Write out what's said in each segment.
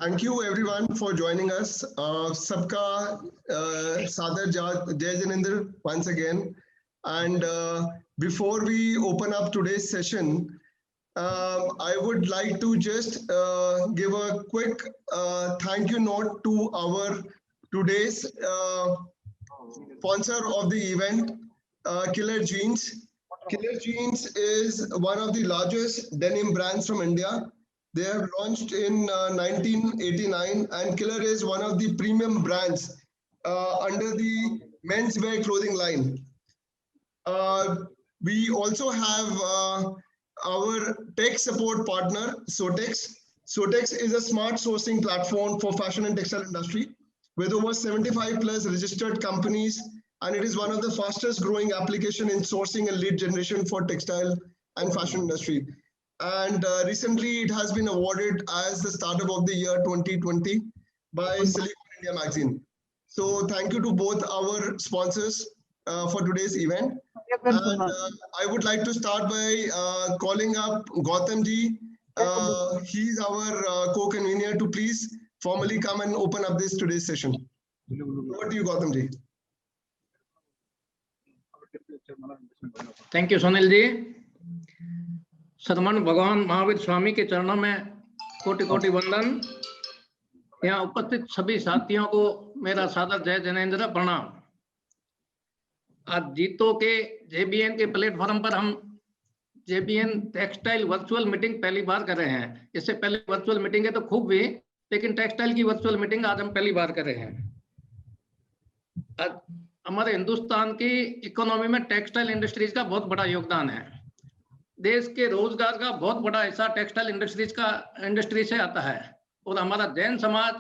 Thank you everyone for joining us. Sabka Sadar Jai Jinendra once again. And before we open up today's session, I would like to just give a quick thank you note to our today's sponsor of the event, Killer Jeans. Killer Jeans is one of the largest denim brands from India. They have launched in 1989, and Killer is one of the premium brands under the menswear clothing line. We also have our tech support partner, Sotex. Sotex is a smart sourcing platform for fashion and textile industry with over 75 plus registered companies, and it is one of the fastest growing application in sourcing and lead generation for textile and fashion industry. And recently it has been awarded as the startup of the year 2020 by Silicon India magazine. So thank you to both our sponsors for today's event. And I would like to start by calling up Gautam ji. He's our co-convener to please formally come and open up this today's session. Over to you, Gautam ji. Thank you, Sunil ji. सदमन भगवान महावीर स्वामी के चरणों में कोटि कोटि वंदन। यहाँ उपस्थित सभी साथियों को मेरा सादर जय जिनेंद्र प्रणाम। आज जीतो के जेबीएन के प्लेटफॉर्म पर हम जेबीएन टेक्सटाइल वर्चुअल मीटिंग पहली बार कर रहे हैं। इससे पहले वर्चुअल मीटिंग है तो खूब हुई, लेकिन टेक्सटाइल की वर्चुअल मीटिंग आज हम पहली बार कर रहे हैं। आज हमारे हिंदुस्तान की इकोनॉमी में टेक्सटाइल इंडस्ट्रीज का बहुत बड़ा योगदान है। देश के रोजगार का बहुत बड़ा हिस्सा टेक्सटाइल इंडस्ट्री से आता है, और हमारा जैन समाज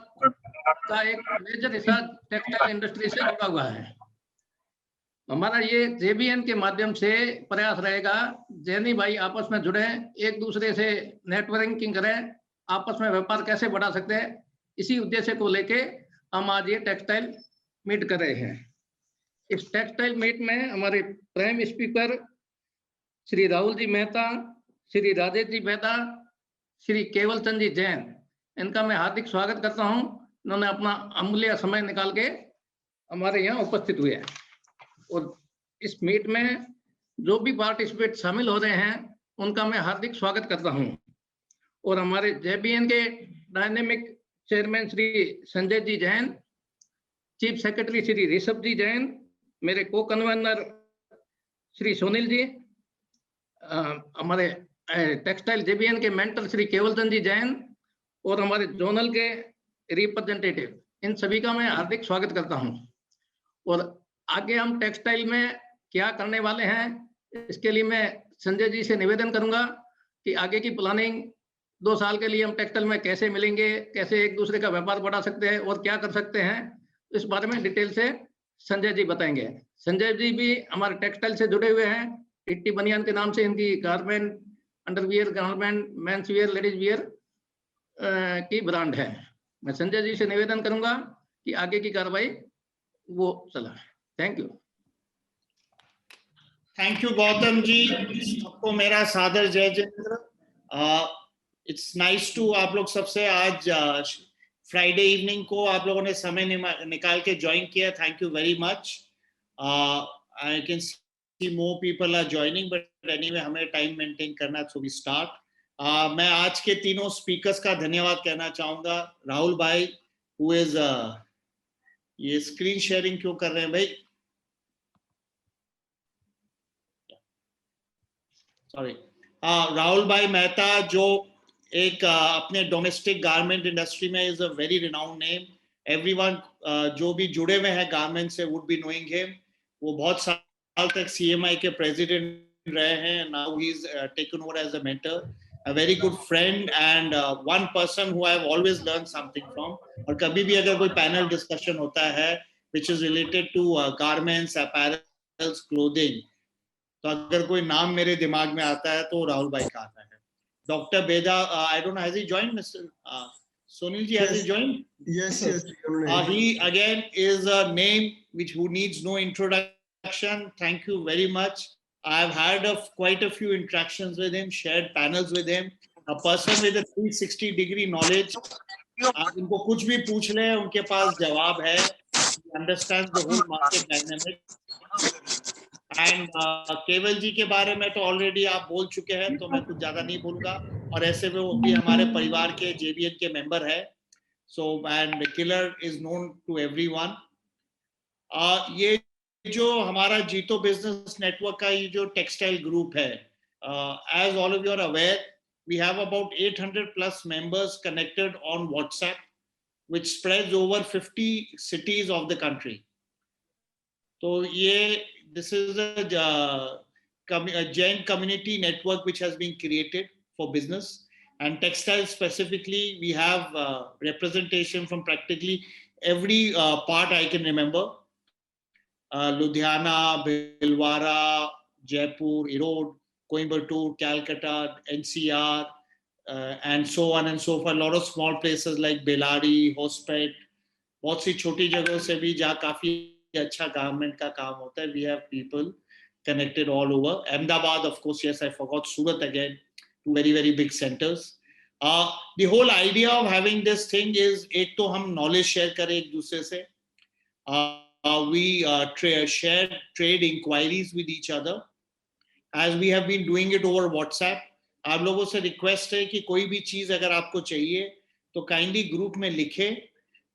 का एक मेजर हिस्सा टेक्सटाइल इंडस्ट्री से जुड़ा हुआ है। हमारा ये जेबीएन के माध्यम से प्रयास रहेगा, जैनी भाई आपस में जुड़े, एक दूसरे से नेटवर्किंग करें, आपस में व्यापार कैसे बढ़ा सकते हैं, इसी उद्देश्य को लेके हम आज ये टेक्सटाइल मीट कर रहे हैं। इस टेक्सटाइल मीट में हमारे प्राइम स्पीकर श्री राहुल जी मेहता, श्री राजेश जी मेहता, श्री केवल चंद जी जैन, इनका मैं हार्दिक स्वागत करता हूं। इन्होंने अपना अमूल्य समय निकाल के हमारे यहाँ उपस्थित हुए हैं, और इस मीट में जो भी पार्टिसिपेट शामिल हो रहे हैं उनका मैं हार्दिक स्वागत करता हूं। और हमारे जेबीएन के dynamic chairman Shri Sanjay ji Jain, chief secretary Shri Rishabh जी जैन, मेरे को कन्वेनर श्री सुनील जी, हमारे टेक्सटाइल जेबीएन के मेंटर श्री केवल चंद जी जैन, और हमारे जोनल के रिप्रेजेंटेटिव, इन सभी का मैं हार्दिक स्वागत करता हूं। और आगे हम टेक्सटाइल में क्या करने वाले हैं, इसके लिए मैं संजय जी से निवेदन करूंगा कि आगे की प्लानिंग 2 साल के लिए हम टेक्सटाइल में कैसे मिलेंगे, कैसे एक दूसरे का व्यापार बढ़ा सकते हैं और क्या कर सकते हैं, इस बारे में डिटेल से संजय जी बताएंगे। संजय जी भी हमारे टेक्सटाइल से जुड़े हुए हैं। टिट्टी बनियान के नाम से इनकी garment, underwear, garment, men's wear, ladies wear की ब्रांड है। मैं संजय जी से निवेदन करूंगा कि आगे की कार्रवाई वो चला। Thank you. Thank you Gautam ji, सबको मेरा सादर जय जिनेंद्र। इट्स नाइस टू आप लोग सबसे आज फ्राइडे इवनिंग को आप लोगों ने समय निकाल के ज्वाइन किया। Thank you very much. I can more people are joining, but anyway हमें टाइम मेंटेन करना, so we start. मैं आज के तीनों स्पीकर्स का धन्यवाद कहना चाहूंगा। राहुल भाई, who is ये स्क्रीन शेयरिंग क्यों कर रहे हैं भाई? सॉरी। राहुल भाई मेहता जो एक अपने डोमेस्टिक गारमेंट इंडस्ट्री में is a very renowned name. Everyone जो भी जुड़े हुए हैं गारमेंट से वुड बी नोइंग हिम। वो बहुत साल तक CMI के प्रेसिडेंट रहे हैं। Now he is taken over as a mentor, a very good friend and one person who I have always learned something from. और कभी भी अगर कोई पैनल डिस्कशन होता है which is related to garments, apparels, clothing, तो अगर कोई नाम मेरे दिमाग में आता है तो राहुल भाई का आता है। डॉक्टर बेदा, I don't know, has he joined, Mr. Sunil ji? Has he joined? Yes. He again is a name which who needs no introduction. Thank you very much. I've had quite a few interactions with him, shared panels with him. A person with a 360-degree knowledge आप उनको कुछ भी पूछ ले, उनके पास जवाब है. Understand the whole market dynamic. And Kewal ji के बारे में तो ऑलरेडी आप बोल चुके हैं, तो मैं कुछ ज्यादा नहीं बोलूंगा. और ऐसे में वो भी हमारे परिवार के JBN के मेंबर है. So and killer is known to everyone. ये जो हमारा जीतो बिजनेस नेटवर्क का ये जो टेक्सटाइल ग्रुप है, as all of you are aware, we have about 800 plus members connected on WhatsApp, which spreads over 50 cities of the country. So this is a giant community network which has been created for business. And textile specifically, we have representation from practically every part I can remember. Ludhiana, Bhilwara, Jaipur, Erode, Coimbatore, Calcutta, NCR, and so on and so forth. A lot of small places like Belari, Hospet, बहुत सी छोटी जगहों से भी जहाँ काफी अच्छा government का काम होता है. We have people connected all over. Ahmedabad, of course, yes, I forgot. Surat again, two very, very big centers. The whole idea of having this thing is, एक तो हम knowledge share करें एक दूसरे से. We share trade inquiries with each other, as we have been doing it over WhatsApp. आप लोगों से रिक्वेस्ट है कि कोई भी चीज अगर आपको चाहिए तो काइंडली ग्रुप में लिखे.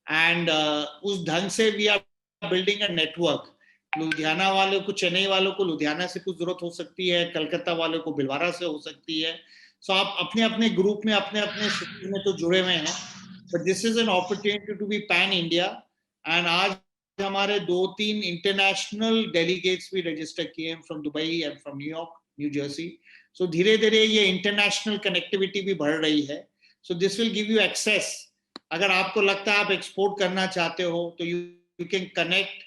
एंड उस ढंग से we are building a network. Ludhiana वालों को, चेन्नई वालों को लुधियाना से कुछ जरूरत हो सकती है, कलकत्ता वालों को भिलवाड़ा से हो सकती है. सो आप अपने अपने ग्रुप में अपने अपने सिटी में तो जुड़े हुए हैं, but this is an opportunity to be pan India. And आज हमारे 2-3 इंटरनेशनल डेलीगेट्स भी रजिस्टर किए हैं from Dubai and from New York, New Jersey. So धीरे धीरे ये इंटरनेशनल कनेक्टिविटी भी बढ़ रही है. So this will give you access. अगर आपको लगता है आप एक्सपोर्ट करना चाहते हो तो you can connect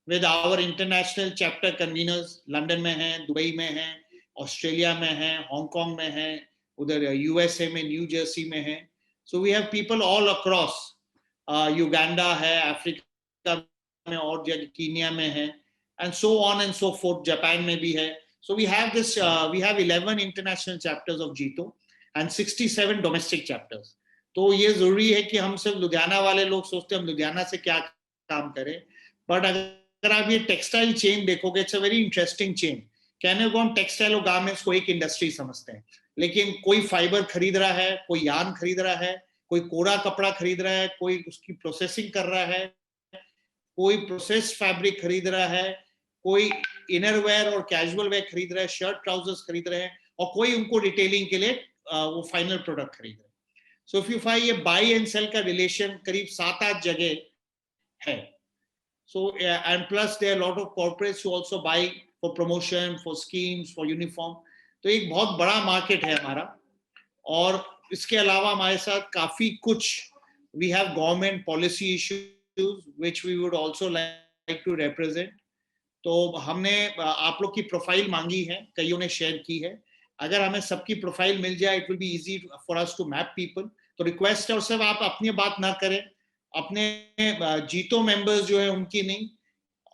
with our international chapter conveners. London में हैं, दुबई में हैं, ऑस्ट्रेलिया में हैं, हांगकांग में हैं, उधर USA में, न्यू जर्सी में हैं. So we have people all across. Uganda है, अफ्रीका में और जगह, कीनिया में है, and so on and so forth. Japan में भी है. So we have 11 international chapters of Jito and 67 domestic chapters. तो ये जरूरी है कि हम सिर्फ लुधियाना वाले लोग सोचते हैं हम लुधियाना से क्या काम करें, बट अगर आप ये टेक्सटाइल चेन देखोगे, it's a very interesting chain. कहने को हम टेक्सटाइल और गारमेंट्स को एक इंडस्ट्री समझते हैं, लेकिन कोई फाइबर खरीद रहा है, कोई यार्न खरीद रहा है, कोई कोरा कपड़ा खरीद रहा है, कोई उसकी प्रोसेसिंग कर रहा है, कोई प्रोसेस्ड फैब्रिक खरीद रहा है, कोई इनर वेयर और कैजुअल वेयर खरीद रहा है, शर्ट ट्राउजर्स खरीद रहे हैं, और कोई उनको रिटेलिंग के लिए वो फाइनल प्रोडक्ट खरीद रहे हैं. सो इफ यू फाइंड ये बाय एंड सेल का रिलेशन करीब 7-8 जगह है. So and plus there lot of corporates who also buy for promotion, for schemes, for uniform. तो एक बहुत बड़ा मार्केट है हमारा. और इसके अलावा हमारे साथ काफी कुछ we have government policy issues which we would also like to represent. तो हमने आप लोग की प्रोफाइल मांगी है, कईयों ने शेयर की है. अगर हमें सबकी प्रोफाइल मिल जाए, it will be easy for us to map people. तो रिक्वेस्ट है, और सिर्फ आप अपनी बात ना करें, अपने जीतो मेंबर्स जो है उनकी नहीं,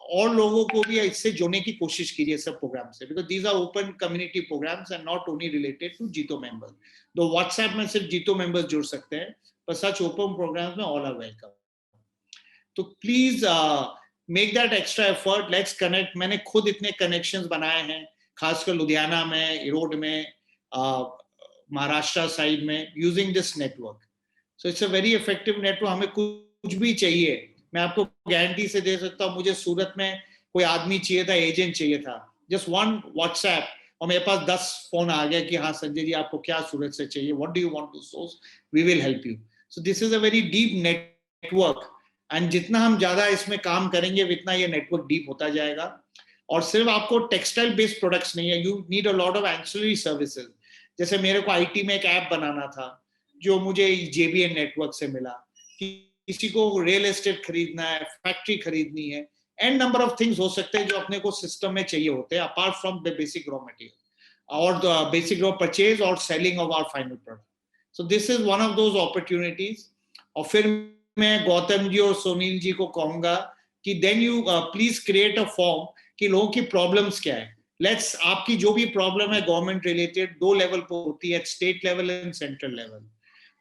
और लोगों को भी इससे जोड़ने की कोशिश कीजिए सब प्रोग्राम से, because these are open community programs and not only related to JITO members. तो व्हाट्सएप में सिर्फ जीतो मेंबर्स जुड़ सकते हैं, पर सच ओपन प्रोग्राम्स में ऑल आर वेलकम. तो please make that extra effort, let's connect. मैंने खुद इतने कनेक्शंस बनाए हैं, खासकर लुधियाना में, इरोड में, महाराष्ट्र साइड में, using this network. So it's a very effective network. हमें कुछ भी चाहिए, मैं आपको गारंटी से दे सकता हूँ, मुझे सूरत में कोई आदमी चाहिए था, एजेंट चाहिए था, जस्ट वन व्हाट्सएप और मेरे पास 10 फोन आ गया कि हाँ संजय जी आपको क्या सूरत से चाहिए, what do you want to source, we will help you. So this is a very deep network. And जितना हम ज्यादा इसमें काम करेंगे उतना ये नेटवर्क डीप होता जाएगा. और सिर्फ आपको टेक्सटाइल बेस्ड प्रोडक्ट्स नहीं है, you need a lot of ancillary services. जैसे मेरे को आईटी में एक ऐप बनाना था जो मुझे JBN नेटवर्क से मिला. किसी को रियल एस्टेट खरीदना है, फैक्ट्री खरीदनी है, एंड नंबर ऑफ थिंग्स हो सकते हैं जो अपने को सिस्टम में चाहिए होते हैं apart from the basic raw material और द बेसिक रॉ परचेज और selling of our final product. So this is one of those opportunities. और फिर मैं गौतम जी और सुनील जी को कहूंगा कि then you please create a form कि लोगों की प्रॉब्लम्स क्या है. लेट्स, आपकी जो भी प्रॉब्लम है गवर्नमेंट रिलेटेड 2 लेवल पर होती है, state level and central level.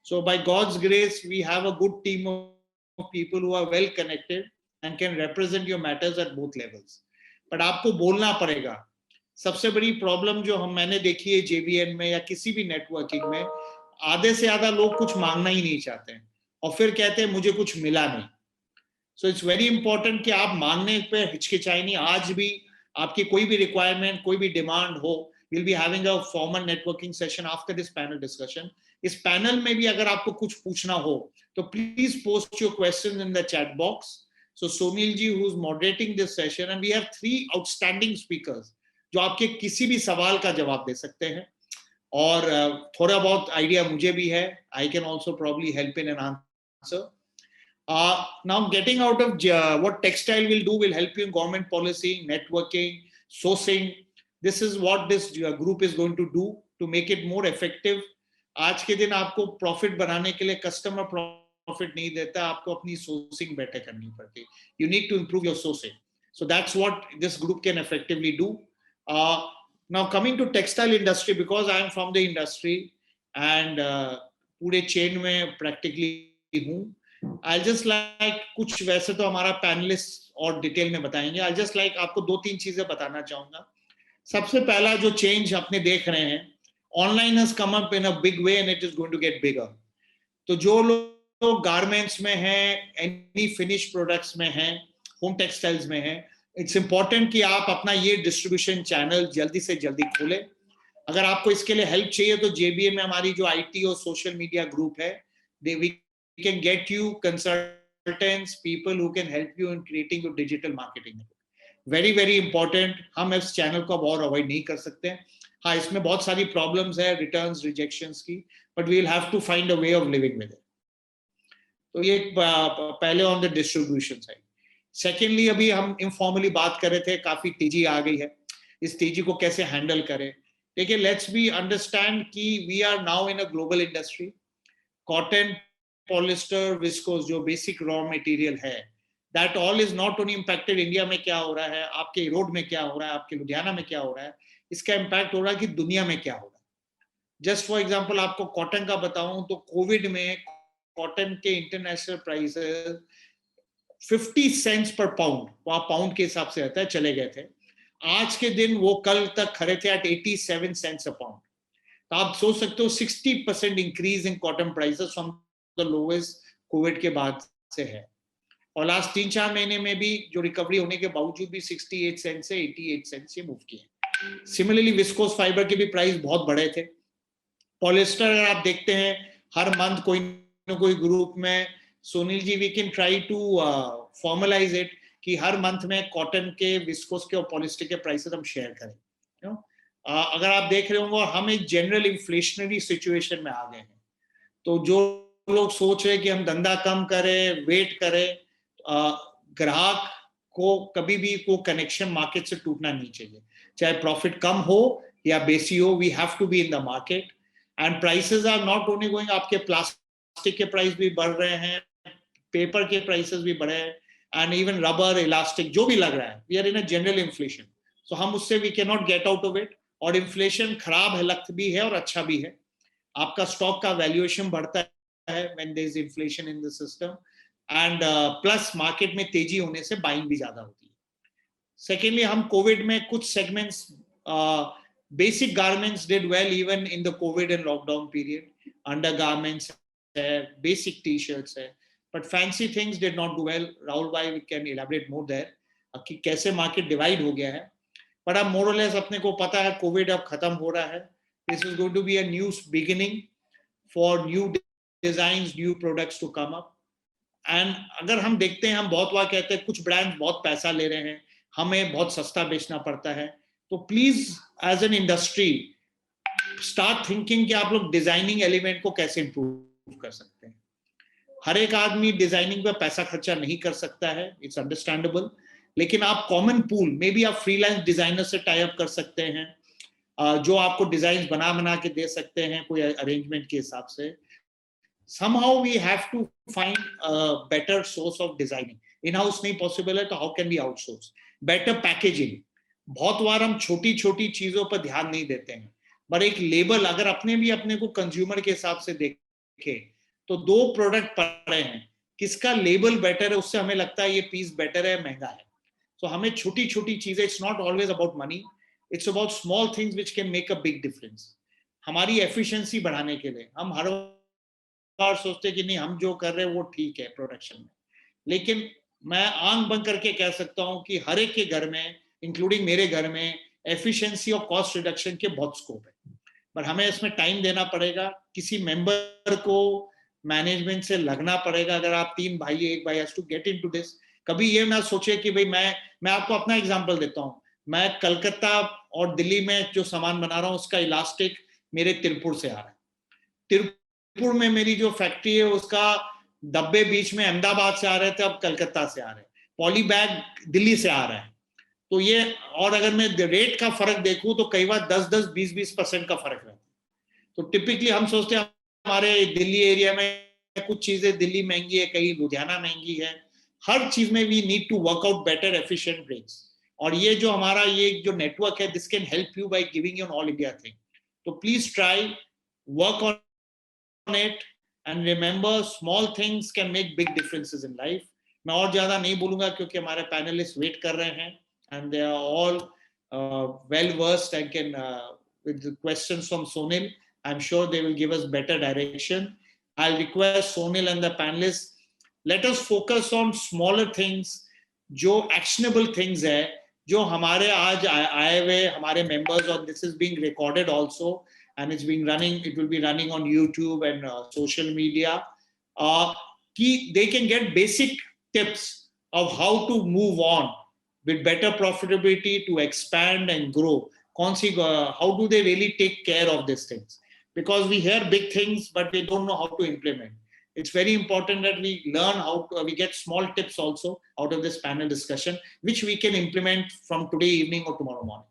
So by God's grace, we have a good team of people who are well connected and can represent your matters at both levels. But आपको बोलना पड़ेगा. सबसे बड़ी problem जो मैंने देखी है JBN में या किसी भी नेटवर्किंग में, आधे से ज्यादा लोग कुछ मांगना ही नहीं चाहते हैं और फिर कहते हैं मुझे कुछ मिला नहीं. सो इट्स वेरी इंपॉर्टेंट कि आप मांगने पे हिचकिचाए नहीं. आज भी आपकी कोई भी रिक्वायरमेंट, कोई भी डिमांड हो, we'll be having a formal networking session after this panel discussion. इस पैनल में भी अगर आपको कुछ पूछना हो तो please post your question in the chat box. So Sonil ji who is moderating this session, and we have 3 outstanding speakers जो आपके किसी भी सवाल का जवाब दे सकते हैं. और थोड़ा बहुत आइडिया मुझे भी है. I can also probably help in an answer. Now getting out of what textile will do will help you in government policy, networking, sourcing. This is what this group is going to do to make it more effective. आज के दिन आपको profit बनाने के लिए customer profit नहीं देता, आपको अपनी सोर्सिंग बेटर करनी पड़ती. You need to improve your sourcing. So that's what this group can effectively do. Now coming to textile industry, because I am from the industry and पूरे चेन में practically हूँ, I'll just like कुछ वैसे तो हमारा panelist और detail में बताएंगे. I'll just like आपको 2-3 चीजें बताना चाहूंगा. सबसे पहला जो चेंज अपने देख रहे हैं, online has come up in a big way and it is going to get bigger. तो जो लोग गारमेंट्स में हैं, एनी फिनिश प्रोडक्ट्स में हैं, होम टेक्सटाइल्स में हैं, इट्स इंपॉर्टेंट कि आप अपना ये डिस्ट्रीब्यूशन चैनल जल्दी से जल्दी खोलें. अगर आपको इसके लिए हेल्प चाहिए तो JBN में हमारी जो IT और सोशल मीडिया ग्रुप है, we can get you consultants, people who can help you in creating your digital marketing. Very very important. हम इस चैनल को अब और अवॉइड नहीं कर सकते. हाँ, इसमें बहुत सारी प्रॉब्लम्स है, रिटर्न्स, रिजेक्शंस की, but we will have to find a way of living with it. तो ये पहले on the distribution side. Secondly, अभी हम इनफॉर्मली बात कर रहे थे, काफी तेजी आ गई है, इस तेजी को कैसे हैंडल करें. देखिए, लेट्स बी अंडरस्टैंड कि we are now in a global industry. Cotton, polyester, viscose जो बेसिक रॉ मटेरियल है, that all is not only impacted. India में क्या हो रहा है, आपके रोड में क्या हो रहा है, आपके लुधियाना में क्या हो रहा है, इसका इम्पैक्ट हो रहा है कि दुनिया में क्या हो रहा है. जस्ट फॉर एग्जांपल आपको कॉटन का बताऊं तो कोविड में कॉटन के इंटरनेशनल प्राइसेस 50 सेंट्स पर पाउंड, वहां पाउंड के हिसाब से रहता है, चले गए थे. आज के दिन वो कल तक खड़े थे एट 87 सेंट्स अ पाउंड. तो आप सोच सकते हो 60% increase in cotton prices from the lowest Covid के बाद से है. और लास्ट 3-4 महीने में भी जो रिकवरी होने के बावजूद भी 68 सेंट से 88 सेंट से मूव किए. सिमिलरली विस्कोस फाइबर के भी प्राइस बहुत बढ़े थे. पॉलिस्टर अगर आप देखते हैं, हर मंथ कोई ना कोई ग्रुप में, Sonil ji we can try to formalize it कि हर मंथ में कॉटन के, विस्कोस के और पॉलिस्टर के प्राइसेस हम शेयर करें. अगर आप देख रहे होंगे, हम एक जनरल इन्फ्लेशनरी सिचुएशन में आ गए हैं. तो जो लोग सोच रहे हैं कि हम धंधा कम करें, वेट करें, ग्राहक को कभी भी को कनेक्शन मार्केट से टूटना नहीं चाहिए. चाहे प्रॉफिट कम हो या बेसी हो, we have to be in the market. And prices are not only going, आपके प्लास्टिक के प्राइस भी बढ़ रहे हैं, पेपर के प्राइसेस भी बढ़े हैं, एंड इवन रबर, इलास्टिक जो भी लग रहा है, we are in a general inflation. So हम उससे we can not get out of it. और इन्फ्लेशन खराब है, लगता भी है और अच्छा भी है. आपका स्टॉक का वैल्यूएशन बढ़ता है when there is inflation in the system. And plus market में तेजी होने से बाइंग भी ज्यादा होती है. सेकेंडली, हम कोविड में कुछ segments, basic garments did well even in the covid and lockdown period. Under garments है, बेसिक टी शर्ट्स है, but fancy things did not do well. Rahul भाई we can elaborate more there कि कैसे market divide हो गया है. But अब मोर और लेस अपने को पता है कोविड अब खत्म हो रहा है. This is going to be a new beginning for new designs, new products to come up. And अगर हम देखते हैं, हम बहुत बार कहते हैं कुछ ब्रांड्स बहुत पैसा ले रहे हैं, हमें बहुत सस्ता बेचना पड़ता है. तो please as an industry start thinking कि आप लोग डिजाइनिंग एलिमेंट को कैसे इंप्रूव कर सकते हैं. हर एक आदमी डिजाइनिंग पे पैसा खर्चा नहीं कर सकता है, इट्स अंडरस्टैंडेबल. लेकिन आप कॉमन पूल में भी आप फ्रीलांस डिजाइनर से टाई अप कर सकते हैं, जो आपको डिजाइन बना के दे सकते हैं कोई अरेंजमेंट के हिसाब से. Somehow we have to find a better source of designing. In-house नहीं possible है तो how can we outsource? Better packaging. बहुत बार हम छोटी छोटी चीजों पर ध्यान नहीं देते हैं, पर एक लेबल अगर अपने को कंज्यूमर के हिसाब से देखें तो 2 प्रोडक्ट पड़े हैं, किसका लेबल बेटर है, उससे हमें लगता है ये पीस बेटर है, महंगा है. So हमें छोटी छोटी चीजें, it's not always about money, it's about small things which can make a big difference. हमारी एफिशिएंसी बढ़ाने के लिए हम हर बार सोचते कि नहीं हम जो कर रहे हैं वो ठीक है प्रोडक्शन में, लेकिन मैं आंख बंद करके कह सकता हूं कि हर एक के घर में, इंक्लूडिंग मेरे घर में, एफिशिएंसी और कॉस्ट रिडक्शन के बहुत स्कोप है. पर हमें इसमें टाइम देना पड़ेगा, किसी मेंबर को मैनेजमेंट से लगना पड़ेगा. अगर आप 3 भाई, एक भाई has to get into this. कभी ये ना सोचे कि भाई मैं आपको अपना एग्जांपल देता हूं. मैं कलकत्ता और दिल्ली में जो सामान बना रहा हूं उसका इलास्टिक मेरे तिरुपुर से आ रहा है. तिरुपुर में मेरी जो फैक्ट्री है उसका डब्बे बीच में अहमदाबाद से आ रहे थे, अब कलकत्ता से आ रहे हैं. पॉली बैग दिल्ली से आ रहा है. तो ये, और अगर मैं रेट का फर्क देखूं तो कई बार 10-10, 20-20% का फर्क रहता है. तो टिपिकली हम सोचते हैं हमारे दिल्ली एरिया में कुछ चीजें दिल्ली महंगी है, कहीं लुधियाना महंगी है. हर चीज में we need to work out better efficient rates. और ये जो हमारा ये जो नेटवर्क है, this can help you by giving you an all India thing. तो please try, work on it and remember small things can make big differences in life. मैं और ज्यादा नहीं बोलूंगा क्योंकि हमारे पैनलिस्ट वेट कर रहे हैं and they are all well versed and can with the questions from Sonil, I'm sure they will give us better direction. I'll request Sonil and the panelists, let us focus on smaller things, जो actionable things है, जो हमारे आज आए हुए हमारे members, और this is being recorded also and it's being running, it will be running on YouTube and social media, कि they can get basic tips of how to move on with better profitability to expand and grow. How do they really take care of these things? Because we hear big things, but we don't know how to implement. It's very important that we learn how to, we get small tips also out of this panel discussion, which we can implement from today evening or tomorrow morning.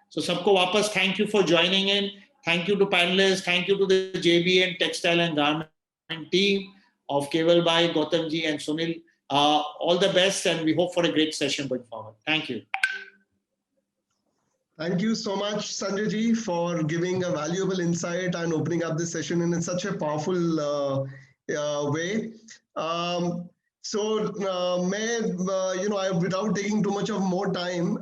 So sabko wapas, thank you for joining in. Thank you to panelists. Thank you to the JBN Textile and Garment team of Keval Bhai, Gautam ji and Sunil. All the best, and we hope for a great session going forward. Thank you. Thank you so much, Sanjay ji, for giving a valuable insight and opening up this session in such a powerful way. Without taking too much of more time,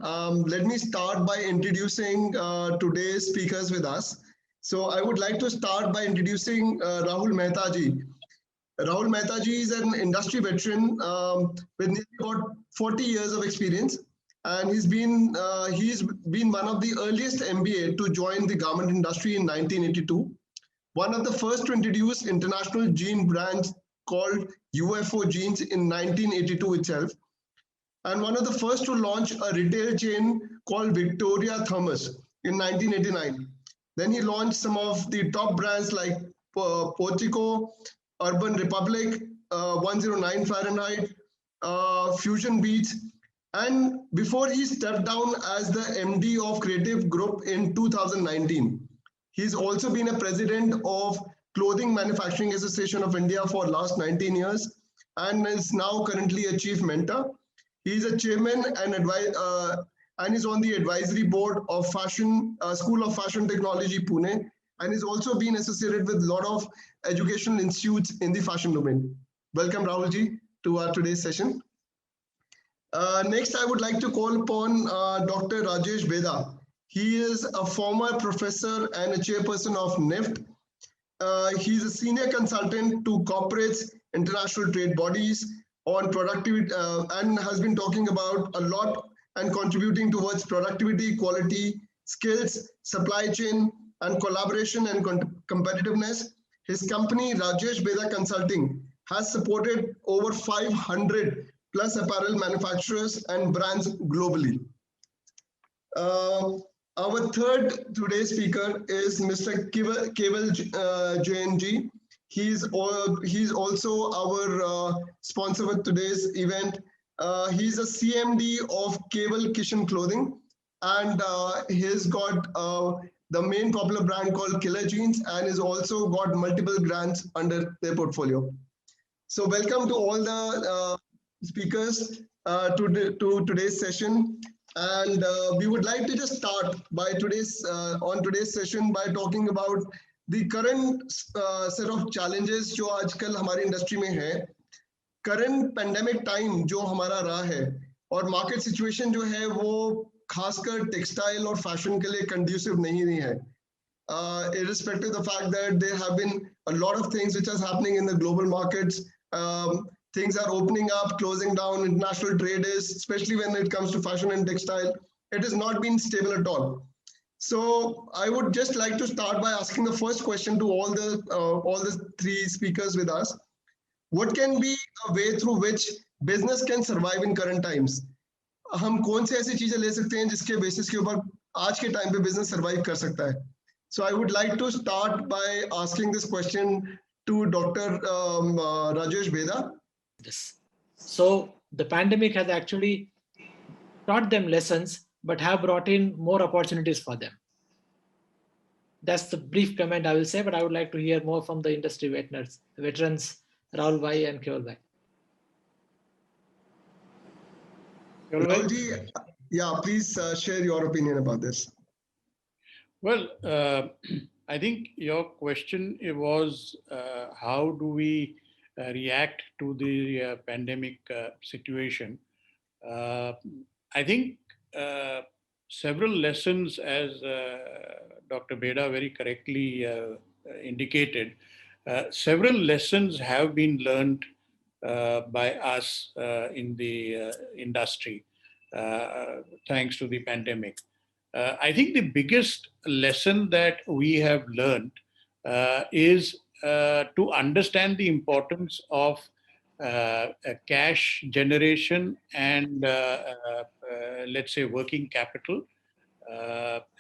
let me start by introducing today's speakers with us. So I would like to start by introducing Rahul Mehta ji. Rahul Mehta ji is an industry veteran with nearly about 40 years of experience, and he's been one of the earliest MBA to join the garment industry in 1982. One of the first to introduce international jean brands called UFO Jeans in 1982 itself, and one of the first to launch a retail chain called Victoria Thermos in 1989. Then he launched some of the top brands like Portico, Urban Republic, 109 Fahrenheit, Fusion Beats, and before he stepped down as the MD of Creative Group in 2019. He's also been a president of Clothing Manufacturing Association of India for last 19 years and is now currently a chief mentor. He's a chairman and is on the advisory board of School of Fashion Technology, Pune, and has also been associated with a lot of educational institutes in the fashion domain. Welcome, Rahul ji, to today's session. Next, I would like to call upon Dr. Rajesh Beda. He is a former professor and a chairperson of NIFT. He's a senior consultant to corporates, international trade bodies on productivity, and has been talking about a lot and contributing towards productivity, quality, skills, supply chain, and collaboration and competitiveness. His company, Rajesh Beda Consulting, has supported over 500 plus apparel manufacturers and brands globally. Our third today's speaker is Mr. Keval Jain ji. He's also our sponsor for today's event. He's a CMD of Keval Kishan Clothing, and he's got the main popular brand called Killer Jeans, and has also got multiple brands under their portfolio. So welcome to all the speakers to today's session. And we would like to just start by today's session by talking about the current set of challenges जो आजकल हमारी industry में है, current pandemic time जो हमारा रहा है और मार्केट सिचुएशन जो है वो खासकर टेक्सटाइल और फैशन के लिए कंड्यूसिव नहीं है. Irrespective of the fact that there have been a lot of things which is happening in the global markets, things are opening up, closing down, international trade is, especially when it comes to fashion and textile, it has not been stable at all. So I would just like to start by asking the first question to all the three speakers with us. What can be a way through which business can survive in current times? हम कौन से ऐसी चीजें ले सकते हैं जिसके basis के ऊपर आज के टाइम पे बिजनेस सरवाइव कर सकता है? So I would like to start by asking this question to Dr. Rajesh Beda. This. So the pandemic has actually taught them lessons, but have brought in more opportunities for them. That's the brief comment I will say, but I would like to hear more from the industry veterans, Rahul Bhai and Keval Bhai. Rahul ji, yeah, please share your opinion about this. Well, I think your question was how do we react to the pandemic situation? I think several lessons, as Dr. Beda very correctly indicated, several lessons have been learned by us in the industry thanks to the pandemic. I think the biggest lesson that we have learned is to understand the importance of cash generation and let's say working capital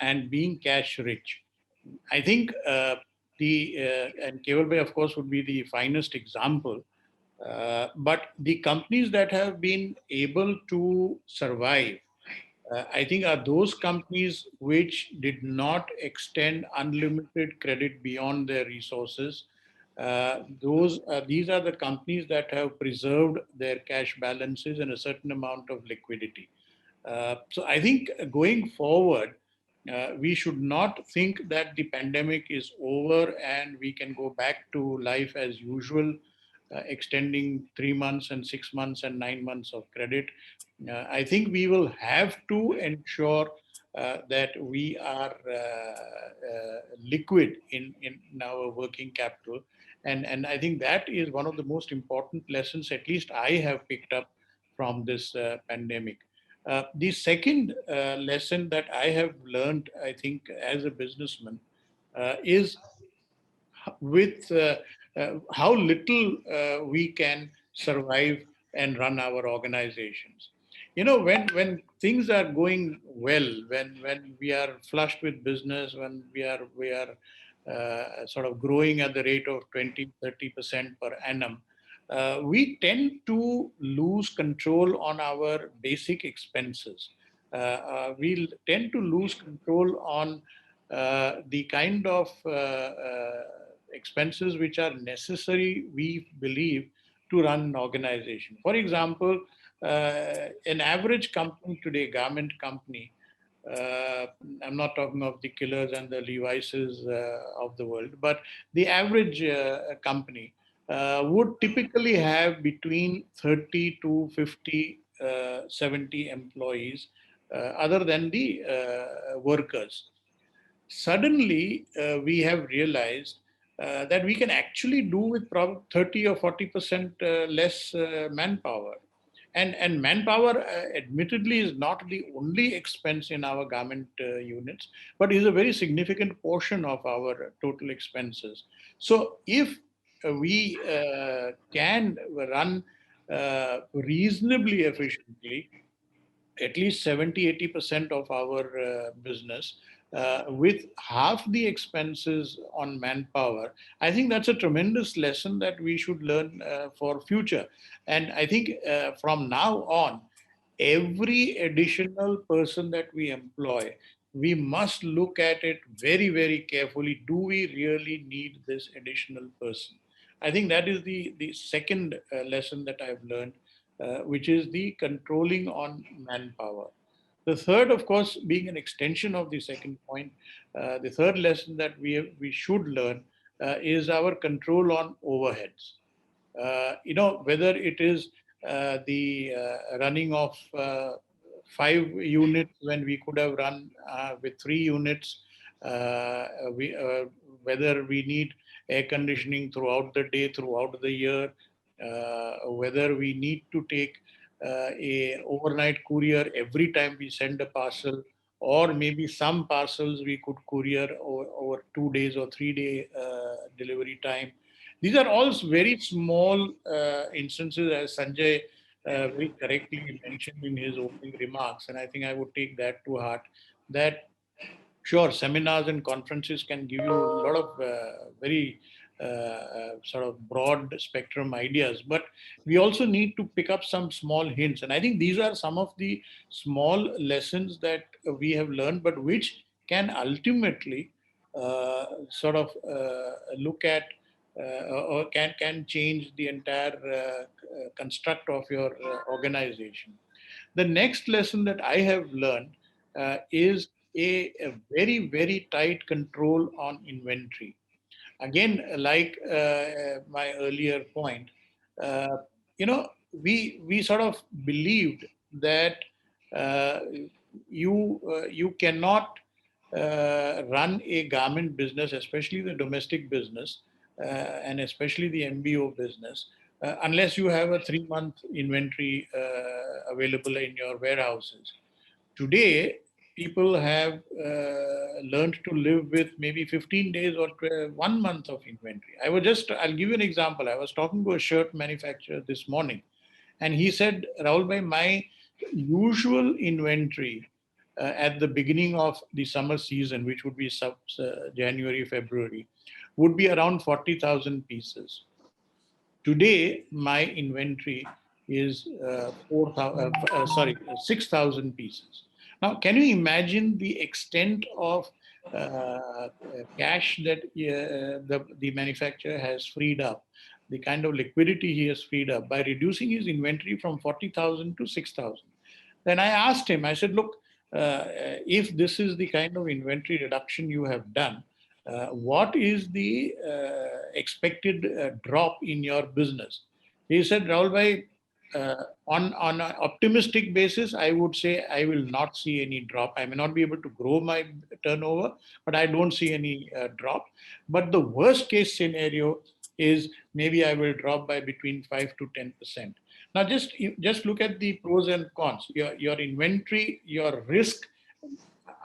and being cash rich. I think and Keval Bhai of course would be the finest example, but the companies that have been able to survive I think are those companies which did not extend unlimited credit beyond their resources. These are the companies that have preserved their cash balances and a certain amount of liquidity. So I think going forward, we should not think that the pandemic is over and we can go back to life as usual, extending 3 months and 6 months and 9 months of credit. I think we will have to ensure that we are liquid in our working capital. And I think that is one of the most important lessons, at least I have picked up from this pandemic. The second lesson that I have learned, I think, as a businessman is with how little we can survive and run our organizations. You know, when things are going well, when we are flushed with business, when we are sort of growing at the rate of 20-30% per annum, we tend to lose control on our basic expenses. We tend to lose control on the kind of expenses which are necessary, we believe, to run an organization. For example, an average company today, garment company, I'm not talking of the Killers and the Levi's of the world, but the average company would typically have between 30 to 50, 70 employees other than the workers. Suddenly, we have realized that we can actually do with probably 30 or 40% less manpower. And manpower, admittedly, is not the only expense in our garment units, but is a very significant portion of our total expenses. So if we can run reasonably efficiently, at least 70-80% of our business with half the expenses on manpower, I think that's a tremendous lesson that we should learn for future. And I think from now on, every additional person that we employ, we must look at it very, very carefully. Do we really need this additional person? I think that is the second lesson that I've learned, which is the controlling on manpower. The third, of course, being an extension of the second point, the third lesson that we should learn is our control on overheads. Whether it is the running of 5 units when we could have run with 3 units, whether we need air conditioning throughout the day, throughout the year, whether we need to take a overnight courier every time we send a parcel, or maybe some parcels we could courier over 2 days or 3 day delivery time. These are all very small instances, as Sanjay very correctly mentioned in his opening remarks, and I think I would take that to heart. That sure, seminars and conferences can give you a lot of very sort of broad spectrum ideas, but we also need to pick up some small hints. And I think these are some of the small lessons that we have learned, but which can ultimately sort of look at or can change the entire construct of your organization. The next lesson that I have learned is a very, very tight control on inventory. Again, like my earlier point, uh, we sort of believed that uh, you cannot run a garment business, especially the domestic business, and especially the MBO business, unless you have a 3-month inventory available in your warehouses. Today, people have learned to live with maybe 15 days or 1 month of inventory. I'll give you an example. I was talking to a shirt manufacturer this morning, and he said, Rahul bhai, my usual inventory at the beginning of the summer season, which would be January, February, would be around 40,000 pieces. Today, my inventory is 6,000 pieces. Now, can you imagine the extent of cash that the manufacturer has freed up, the kind of liquidity he has freed up by reducing his inventory from 40,000 to 6,000? Then I asked him, I said, look, if this is the kind of inventory reduction you have done, what is the expected drop in your business? He said, Rahul bhai, on an optimistic basis, I would say I will not see any drop. I may not be able to grow my turnover, but I don't see any drop. But the worst case scenario is maybe I will drop by between 5 to 10%. Now, just look at the pros and cons. Your inventory, your risk.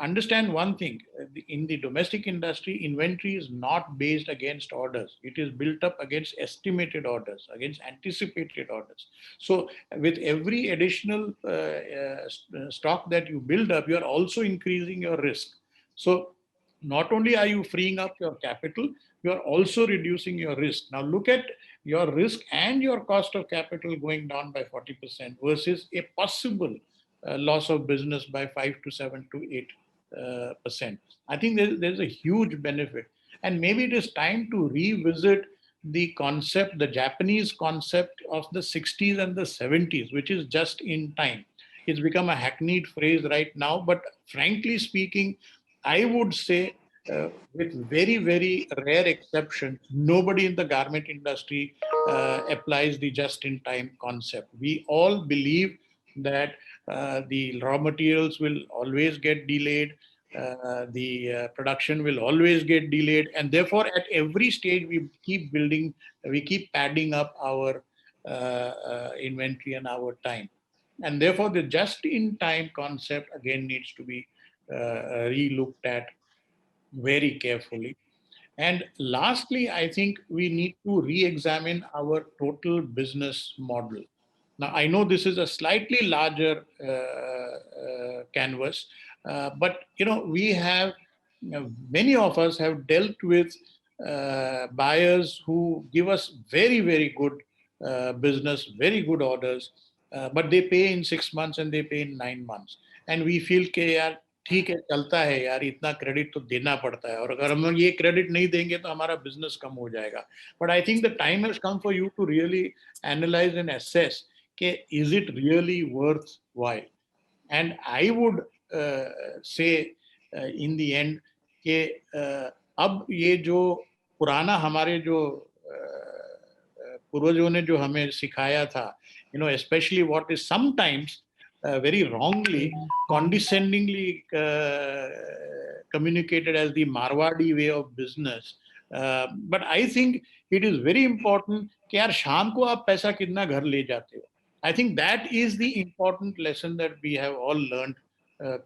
Understand one thing: in the domestic industry, inventory is not based against orders. It is built up against estimated orders, against anticipated orders. So, with every additional stock that you build up, you are also increasing your risk. So, not only are you freeing up your capital, you are also reducing your risk. Now, look at your risk and your cost of capital going down by 40% versus a possible loss of business by 5 to 7 to 8%. I think there's a huge benefit. And maybe it is time to revisit the concept, the Japanese concept of the 60s and the 70s, which is just in time. It's become a hackneyed phrase right now, but frankly speaking, I would say, with very, very rare exceptions, nobody in the garment industry applies the just-in-time concept. We all believe that the raw materials will always get delayed, the production will always get delayed, and therefore at every stage we keep building, we keep padding up our inventory and our time. And therefore the just-in-time concept again needs to be re-looked at very carefully. And lastly, I think we need to re-examine our total business model. Now, I know this is a slightly larger canvas, but we have, many of us have dealt with buyers who give us very, very good business, very good orders, but they pay in 6 months and they pay in 9 months. And we feel कि यार ठीक है, चलता है यार, इतना credit तो देना पड़ता है, और अगर हम ये क्रेडिट नहीं देंगे तो हमारा बिजनेस कम हो जाएगा. But I think the time has come for you to really analyze and assess, is it really worthwhile? And I would say in the end कि अब ये जो पुराना हमारे जो पूर्वजों ने जो हमें सिखाया था, especially what is sometimes very wrongly, condescendingly communicated as the Marwadi way of business. But I think it is very important कि यार शाम को आप पैसा कितना घर ले जाते हो. I think that is the important lesson that we have all learned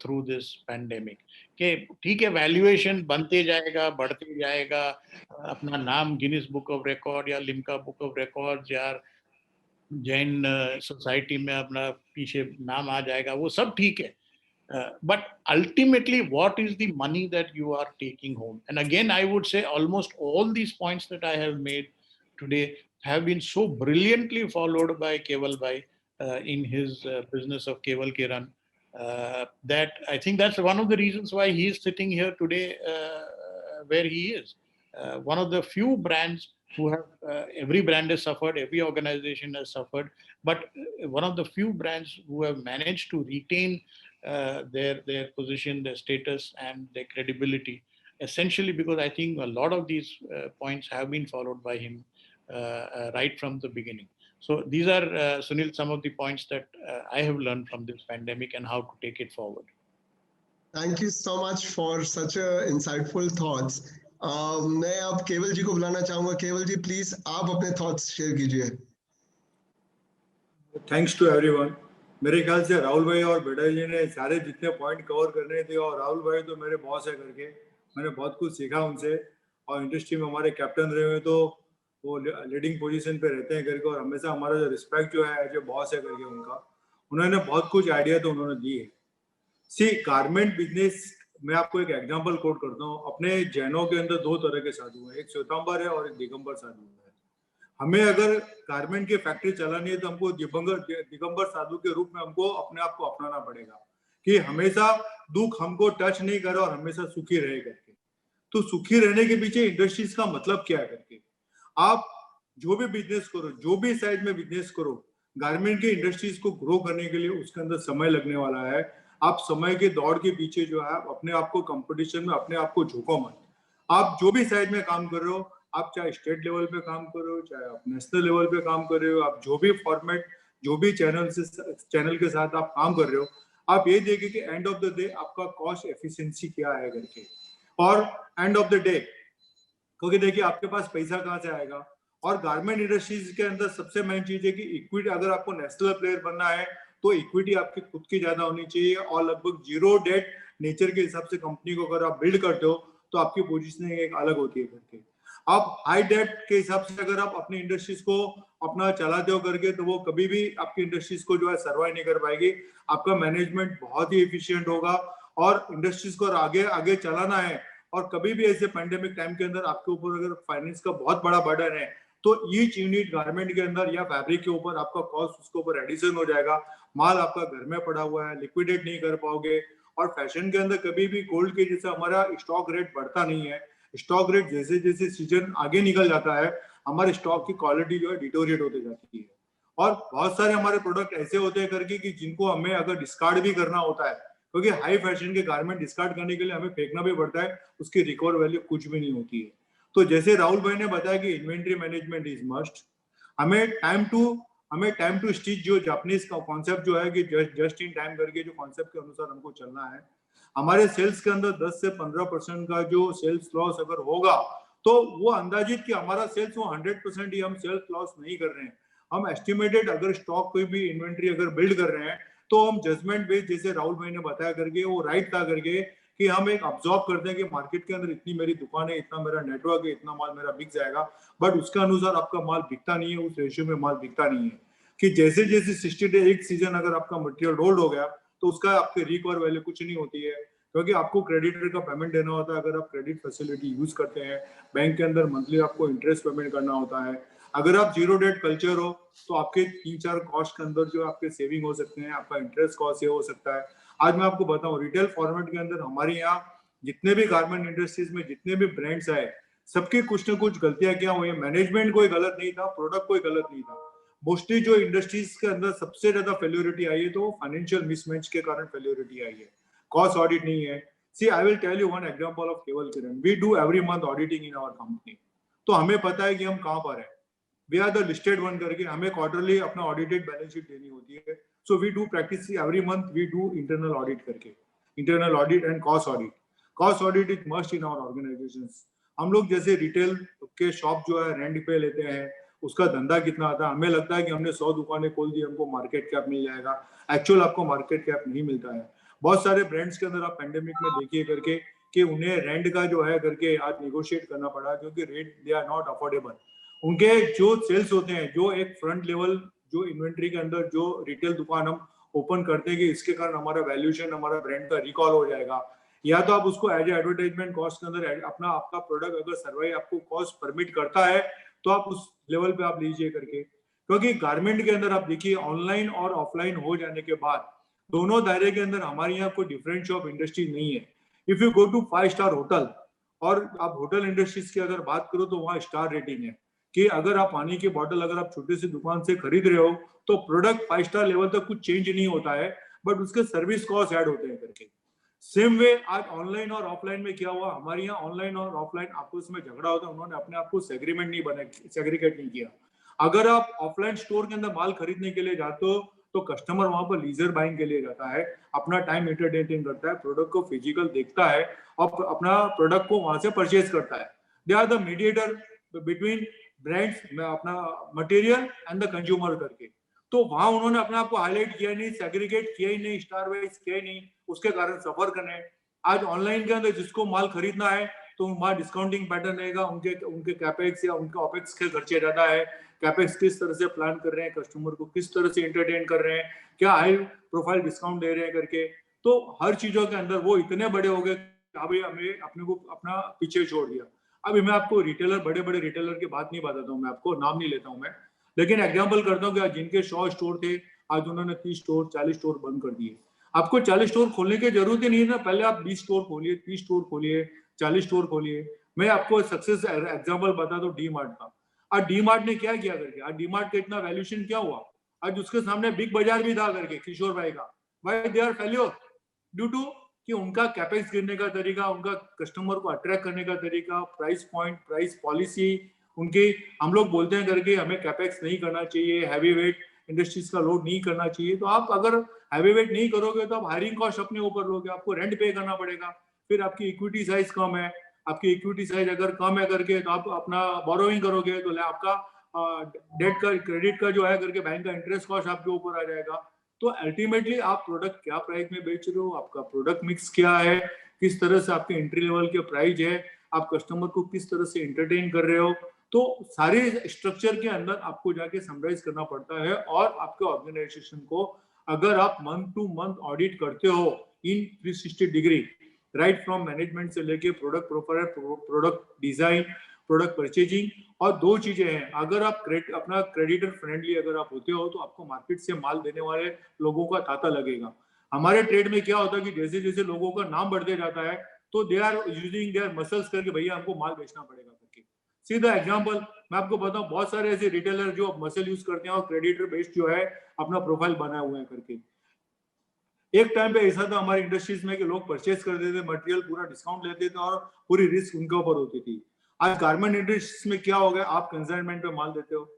through this pandemic. कि ठीक है, वैल्यूएशन बनते जाएगा, बढ़ते जाएगा, अपना नाम गिनीज बुक ऑफ रिकॉर्ड या लिम्का बुक ऑफ रिकॉर्ड या जैन सोसाइटी में अपना पीछे नाम आ जाएगा, वो सब ठीक है. But ultimately, what is the money that you are taking home? And again, I would say almost all these points that I have made today have been so brilliantly followed by Keval Bhai in his business of Keval Kiran. That I think that's one of the reasons why he is sitting here today where he is. One of the few brands who have, every brand has suffered, every organization has suffered, but one of the few brands who have managed to retain their position, their status, and their credibility, essentially because I think a lot of these points have been followed by him right from the beginning. So these are, Sunil, some of the points that I have learned from this pandemic and how to take it forward. Thank you so much for such insightful thoughts. मैं अब केवल जी को बुलाना चाहूंगा. केवल जी, please आप अपने thoughts share कीजिए. Thanks to everyone. मेरे ख्याल से राहुल भाई और बेटा जी ने सारे जितने पॉइंट कवर करने थे, और राहुल भाई तो मेरे बॉस है करके मैंने बहुत कुछ सीखा उनसे, और इंडस्ट्री में हमारे कैप्टन रहे हुए तो वो लीडिंग पोजीशन पे रहते हैं करके, और हमेशा हमारा जो रिस्पेक्ट जो है एज ए बॉस है करके उनका, उन्होंने बहुत कुछ आइडिया तो उन्होंने दिए. सी गारमेंट बिजनेस, मैं आपको एक एग्जांपल कोट करता हूँ. अपने जैनों के अंदर दो तरह के साधु हैं, एक श्वेतांबर है और एक दिगंबर साधु है. हमें अगर गारमेंट की फैक्ट्री चलानी है तो हमको दिगंबर साधु के रूप में हमको अपने आप को अपनाना पड़ेगा कि हमेशा दुख हमको टच नहीं करे और हमेशा सुखी रहे करके. तो सुखी रहने के पीछे इंडस्ट्रीज का मतलब क्या है करके, आप जो भी बिजनेस करो, जो भी साइज में बिजनेस करो, गारमेंट की इंडस्ट्रीज को ग्रो करने के लिए उसके अंदर समय लगने वाला है. आप समय के दौड़ के पीछे जो है अपने आप को कंपटीशन में अपने आप को झोंको मत. आप जो भी साइज में काम कर रहे हो, आप चाहे स्टेट लेवल पे काम कर रहे हो, चाहे आप नेशनल लेवल पे काम कर रहे हो, आप जो भी फॉर्मेट, जो भी चैनल के साथ आप काम कर रहे हो, आप ये देखिए कि एंड ऑफ द डे आपका कॉस्ट एफिशिएंसी क्या है करके. और एंड ऑफ द डे, क्योंकि देखिए आपके पास पैसा कहाँ से आएगा. और गारमेंट इंडस्ट्रीज के अंदर सबसे मेन चीज है कि इक्विटी, अगर आपको नेशनल प्लेयर बनना है तो इक्विटी आपकी खुद की ज्यादा होनी चाहिए, और लगभग जीरो डेट नेचर के हिसाब से कंपनी को अगर आप बिल्ड करते हो तो आपकी पोजीशनिंग एक अलग होती है करके. आप हाई डेट के हिसाब से अगर आप अपनी इंडस्ट्रीज को अपना चलाते हो करके, तो वो कभी भी आपकी इंडस्ट्रीज को जो है सर्वाइव नहीं कर पाएगी. आपका मैनेजमेंट बहुत ही एफिशिएंट होगा, और इंडस्ट्रीज को आगे आगे चलाना है, और कभी भी ऐसे पैंडेमिक टाइम के अंदर आपके ऊपर अगर फाइनेंस का बहुत बड़ा बर्डन है तो ईच यूनिट गारमेंट के अंदर या फैब्रिक के ऊपर आपका कॉस्ट उसके ऊपर एडिशन हो जाएगा. माल आपका घर में पड़ा हुआ है, लिक्विडेट नहीं कर पाओगे. और फैशन के अंदर कभी भी गोल्ड के जैसे हमारा स्टॉक रेट बढ़ता नहीं है. स्टॉक रेट जैसे जैसे सीजन आगे निकल जाता है, हमारे स्टॉक की क्वालिटी जो है डिटोरिएट होते जाती है. और बहुत सारे हमारे प्रोडक्ट ऐसे होते हैं करके कि जिनको हमें अगर डिस्कार्ड भी करना होता है, क्योंकि हाई फैशन के गारमेंट डिस्कार्ड करने के लिए हमें फेंकना भी पड़ता है, उसकी रिकवर वैल्यू कुछ भी नहीं होती है. तो जैसे राहुल भाई ने बताया कि इन्वेंट्री मैनेजमेंट इज मस्ट. हमें टाइम टू स्टिच, जो जापानीज का कॉन्सेप्ट जो है कि जस्ट इन टाइम करके जो कॉन्सेप्ट के अनुसार हमको चलना है. हमारे सेल्स के अंदर 10 से 15% का जो सेल्स लॉस अगर होगा, तो वो अंदाजित कि हमारा सेल्स वो 100% ही हम सेल्स लॉस नहीं कर रहे हैं. हम एस्टिमेटेड अगर स्टॉक कोई भी इन्वेंट्री अगर बिल्ड कर रहे हैं तो हम जजमेंट बेस्ड, जैसे राहुल भाई ने बताया करके, वो राइट था करके कि हम एक ऑब्जर्व करते हैं कि मार्केट के अंदर इतनी मेरी दुकान है, इतना मेरा नेटवर्क है, इतना माल मेरा बिक जाएगा, बट उसके अनुसार आपका माल बिकता नहीं है, उस रेशियो में माल बिकता नहीं है. कि जैसे जैसे 60 डे एक सीजन अगर आपका मटेरियल रोल्ड हो गया तो उसका आपके रिकवर वैल्यू कुछ नहीं होती है, क्योंकि आपको क्रेडिटर का पेमेंट देना होता है. अगर आप क्रेडिट फैसिलिटी यूज करते हैं, बैंक के अंदर मंथली आपको इंटरेस्ट पेमेंट करना होता है. अगर आप जीरो डेट कल्चर हो तो आपके 3-4 कॉस्ट के अंदर जो आपके सेविंग हो सकते हैं, आपका इंटरेस्ट कॉस्ट ये हो सकता है. आज मैं आपको बताऊं, रिटेल फॉर्मेट के अंदर हमारे यहाँ जितने भी गारमेंट इंडस्ट्रीज में जितने भी ब्रांड्स आए, सबकी कुछ ना कुछ गलतियां क्या हुई. मैनेजमेंट कोई गलत नहीं था, प्रोडक्ट कोई गलत नहीं था, मोस्टली जो इंडस्ट्रीज के अंदर सबसे ज्यादा फेल्योरिटी आई है तो फाइनेंशियल मिसमैच के कारण फेल्योरिटी आई है, कॉस्ट ऑडिट नहीं है। See I will tell you one example of Kewal Kiran, we do every month auditing in our company, तो हमें पता है कि हम कहाँ पर है, we are the listed one करके हमें क्वार्टरली अपना ऑडिटेड बैलेंस शीट देनी होती है। So we do practice every month, we do internal audit करके, internal audit and cost audit. Cost audit is must in our organizations. हम लोग जैसे रिटेल के शॉप जो है रेंट पे लेते हैं, उसका धंधा कितना आता है, हमें लगता है कि हमने 100 दुकानें खोल दी हमको मार्केट कैप मिल जाएगा, एक्चुअल आपको मार्केट कैप नहीं मिलता है। बहुत सारे ब्रांड्स के अंदर आप पेंडेमिक में देखिए करके कि उन्हें रेंट का जो है करके आज निगोशिएट करना पड़ा क्योंकि rate they are not affordable. उनके जो सेल्स होते हैं, जो एक फ्रंट लेवल जो इन्वेंट्री के अंदर जो रिटेल दुकान हम ओपन करते हैं कि इसके कारण हमारा वैल्यूएशन, हमारा ब्रांड का रिकॉल हो जाएगा, या तो आप उसको एज एडवर्टाइजमेंट कॉस्ट के अंदर अपना आपका प्रोडक्ट अगर सर्वाइव आपको कॉस्ट परमिट करता है तो आप उस लेवल पे आप लीजिए करके। क्योंकि गारमेंट के अंदर आप देखिए ऑनलाइन और ऑफलाइन हो जाने के बाद दोनों दायरे के अंदर हमारे यहाँ कोई डिफरेंस ऑफ इंडस्ट्री नहीं है। If you go to 5 star hotel और आप होटल इंडस्ट्रीज की अगर बात करो तो वहाँ स्टार रेटिंग है कि अगर आप पानी की बोतल अगर आप छोटी सी दुकान से खरीद रहे हो तो प्रोडक्ट 5 स्टार लेवल तक कुछ चेंज नहीं होता है, बट उसके सर्विस कॉस्ट ऐड होते हैं करके। सेम वे आज ऑनलाइन और ऑफलाइन में क्या हुआ, हमारे यहाँ ऑनलाइन और ऑफलाइन आपस में झगड़ा होता है, उन्होंने अपने आप को सेग्रीमेंट नहीं बना, सेग्रीगेट नहीं किया। अगर आप ऑफलाइन स्टोर के अंदर माल खरीदने के लिए जाते हो तो कस्टमर वहां पर लीजर बाइंग के लिए जाता है, अपना टाइम इंटरटेन करता है, प्रोडक्ट को फिजिकल देखता है और अपना प्रोडक्ट को वहां से परचेज करता है। They are the mediator between brands में अपना मटेरियल एंड द कंज्यूमर करके। तो वहां उन्होंने अपने आप को हाईलाइट किया नहीं, सेग्रीगेट किया ही नहीं, स्टार वाइज किया ही नहीं, उसके कारण सफर करने। आज ऑनलाइन के अंदर जिसको माल खरीदना है तो वहां डिस्काउंटिंग पैटर्न रहेगा, उनके कैपेक्स या उनके ऑपेक्स के खर्चे ज्यादा है, कैपेक्स किस तरह से प्लान कर रहे हैं, कस्टमर को किस तरह से एंटरटेन कर रहे हैं, क्या हाई प्रोफाइल डिस्काउंट दे रहे हैं करके। तो हर चीजों के अंदर वो इतने बड़े हो गए अभी हमें अपने को अपना पीछे छोड़ दिया। अभी मैं आपको रिटेलर, बड़े बड़े रिटेलर की बात नहीं बताता हूँ, मैं आपको नाम नहीं लेता हूँ मैं, लेकिन एग्जाम्पल करता हूँ कि जिनके 100 स्टोर थे आज उन्होंने 30 स्टोर 40 स्टोर बंद कर दिए। आपको 40 स्टोर खोलने की जरूरत ही नहीं है ना, पहले आप 20 स्टोर खोलिए, 30 स्टोर खोलिए, 40 स्टोर खोलिए। मैं आपको सक्सेस एग्जाम्पल बता दूं डी मार्ट का। आज डी मार्ट ने क्या किया करके, आज डी मार्ट का इतना वैल्यूएशन क्या हुआ, आज उसके सामने बिग बाजार भी था करके किशोर भाई का। Why they are failure due to कि उनका कैपेक्स गिरने का तरीका, उनका कस्टमर को अट्रैक्ट करने का तरीका, प्राइस पॉइंट, प्राइस पॉलिसी उनकी। हम लोग बोलते हैं करके हमें कैपेक्स नहीं करना चाहिए, हैवी वेट इंडस्ट्रीज का लोड नहीं करना चाहिए, तो आप अगर हैवी वेट नहीं करोगे तो आप हायरिंग कॉस्ट अपने ऊपर लोगे, आपको रेंट पे करना पड़ेगा, फिर आपकी इक्विटी साइज कम है, आपकी इक्विटी साइज अगर कम है करके तो आप अपना बोरोइंग करोगे तो आपका डेट का, क्रेडिट का जो है करके बैंक का इंटरेस्ट कॉस्ट आपके ऊपर आ जाएगा। तो अल्टीमेटली आप प्रोडक्ट क्या प्राइस में बेच रहे हो, आपका प्रोडक्ट मिक्स क्या है, किस तरह से आपके एंट्री लेवल के प्राइस है, आप कस्टमर को किस तरह से एंटरटेन कर रहे हो, तो सारे स्ट्रक्चर के अंदर आपको जाके समराइज करना पड़ता है। और आपके ऑर्गेनाइजेशन को अगर आप मंथ टू मंथ ऑडिट करते हो इन 360 डिग्री, राइट फ्रॉम मैनेजमेंट से लेके product profile, product design, product purchasing, और दो चीजें हैं, अगर आप अपना क्रेडिटर फ्रेंडली अगर आप होते हो तो आपको मार्केट से माल देने वाले लोगों का तांता लगेगा। हमारे ट्रेड में क्या होता है कि जैसे जैसे लोगों का नाम बढ़ते जाता है तो they are using their muscles करके भैया हमको माल बेचना पड़ेगा करके। सीधा एग्जांपल मैं आपको बताऊं, बहुत सारे ऐसे रिटेलर जो मसल यूज करते हैं और क्रेडिटर बेस्ड जो है अपना प्रोफाइल बनाए हुए हैं करके। एक टाइम पे ऐसा था हमारी इंडस्ट्रीज में कि लोग परचेज करते थे मटेरियल, पूरा डिस्काउंट लेते थे और पूरी रिस्क उनके ऊपर होती थी। आज गारमेंट इंडस्ट्रीज में क्या हो गया, आप कंसाइनमेंट पे माल देते हो,